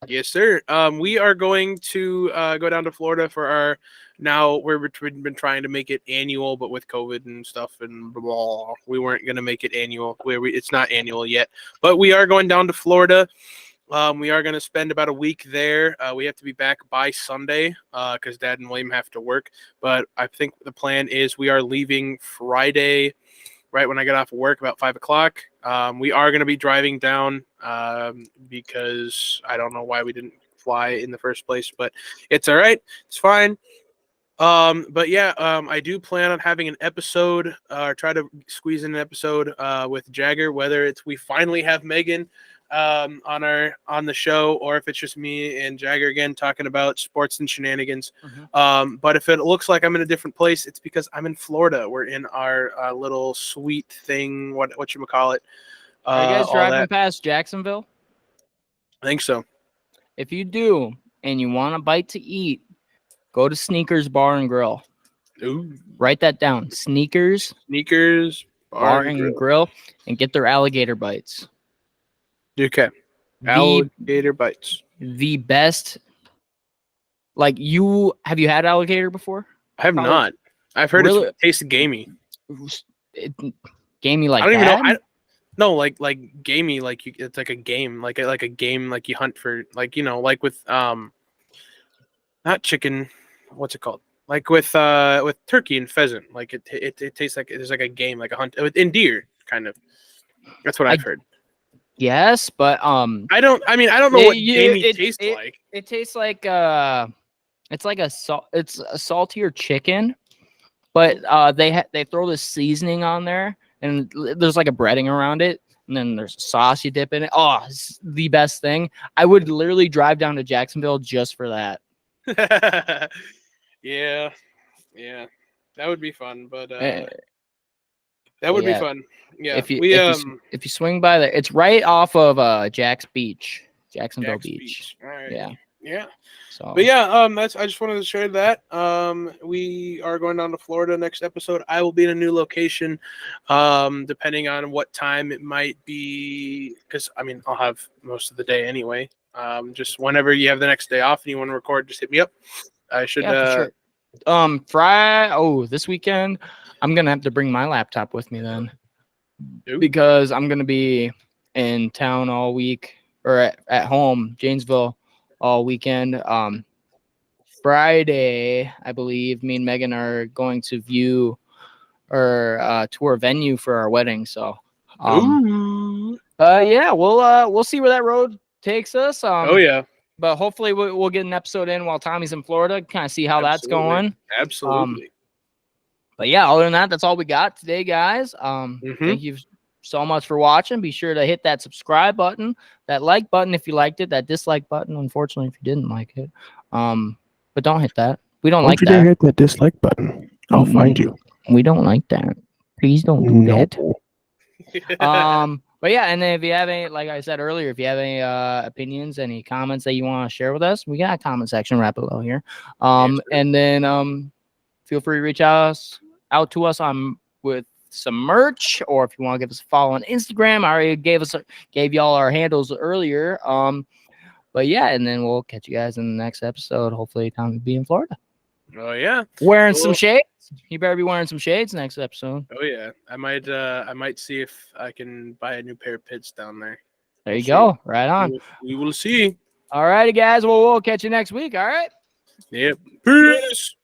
Speaker 1: Yes, sir. We are going to go down to Florida for our we've been trying to make it annual, but with COVID and stuff and blah, we weren't going to make it annual. It's not annual yet, but we are going down to Florida. We are going to spend about a week there. We have to be back by Sunday because Dad and William have to work. But I think the plan is we are leaving Friday right when I get off of work, about 5 o'clock. We are going to be driving down because I don't know why we didn't fly in the first place, but it's all right. It's fine. I do plan on having an episode, try to squeeze in an episode with Jagger, whether it's we finally have Megan on the show, or if it's just me and Jagger again talking about sports and shenanigans. But if it looks like I'm in a different place, it's because I'm in Florida. We're in our little sweet thing, what you call it.
Speaker 2: Are you guys driving past Jacksonville?
Speaker 1: I think so.
Speaker 2: If you do and you want a bite to eat, go to Sneakers Bar and Grill.
Speaker 1: Ooh.
Speaker 2: Write that down. Sneakers Bar and Grill, and get their alligator bites.
Speaker 1: Okay. Alligator bites.
Speaker 2: The best. Like have you had alligator before?
Speaker 1: I have not. I've heard it tastes gamey.
Speaker 2: Gamey like
Speaker 1: I don't
Speaker 2: that?
Speaker 1: even know. No, like gamey, like it's like a game, like a game, like you hunt for, like like with not chicken, what's it called? Like with turkey and pheasant, like it tastes like there's like a game, like a hunt in deer, kind of. That's what I've heard.
Speaker 2: Yes, but
Speaker 1: I don't know what gamey tastes like.
Speaker 2: It tastes like it's like it's a saltier chicken, but they throw the seasoning on there. And there's like a breading around it, and then there's sauce you dip in it. Oh, it's the best thing. I would literally drive down to Jacksonville just for that.
Speaker 1: Yeah, that would be fun. But that would be fun. Yeah,
Speaker 2: if you swing by there, it's right off of Jacksonville Beach.
Speaker 1: All right.
Speaker 2: Yeah.
Speaker 1: Yeah.
Speaker 2: So,
Speaker 1: But yeah, that's I just wanted to share that. We are going down to Florida next episode. I will be in a new location, depending on what time it might be. Because I mean, I'll have most of the day anyway. Just whenever you have the next day off and you want to record, just hit me up. I should.
Speaker 2: yeah, for sure. This weekend, I'm gonna have to bring my laptop with me then, because I'm gonna be in town all week, or at home, Janesville, all weekend. Friday, I believe, me and Megan are going to view or tour a venue for our wedding. So,
Speaker 1: Ooh.
Speaker 2: yeah, we'll see where that road takes us.
Speaker 1: Oh yeah.
Speaker 2: But hopefully we'll get an episode in while Tommy's in Florida, kind of see how that's going.
Speaker 1: Absolutely.
Speaker 2: But yeah, other than that, that's all we got today, guys. Thank you so much for watching. Be sure to hit that subscribe button, that like button if you liked it, that dislike button, unfortunately, if you didn't like it. But don't hit that. We don't like that.
Speaker 3: Don't you dare hit that dislike button. I'll find you.
Speaker 2: We don't like that. Please don't do that. But yeah, and then if you have any, like I said earlier, if you have any opinions, any comments that you want to share with us, we got a comment section right below here. And then feel free to reach out to us with some merch, or if you want to give us a follow on Instagram. I already gave y'all our handles earlier. But yeah, and then we'll catch you guys in the next episode. Hopefully, Tom will be in Florida.
Speaker 1: Oh yeah,
Speaker 2: wearing some shades. You better be wearing some shades next episode.
Speaker 1: Oh yeah, I might see if I can buy a new pair of pits down there.
Speaker 2: There you go. Right on.
Speaker 1: We will see.
Speaker 2: All righty, guys. Well, we'll catch you next week. All right.
Speaker 1: Yep. Peace.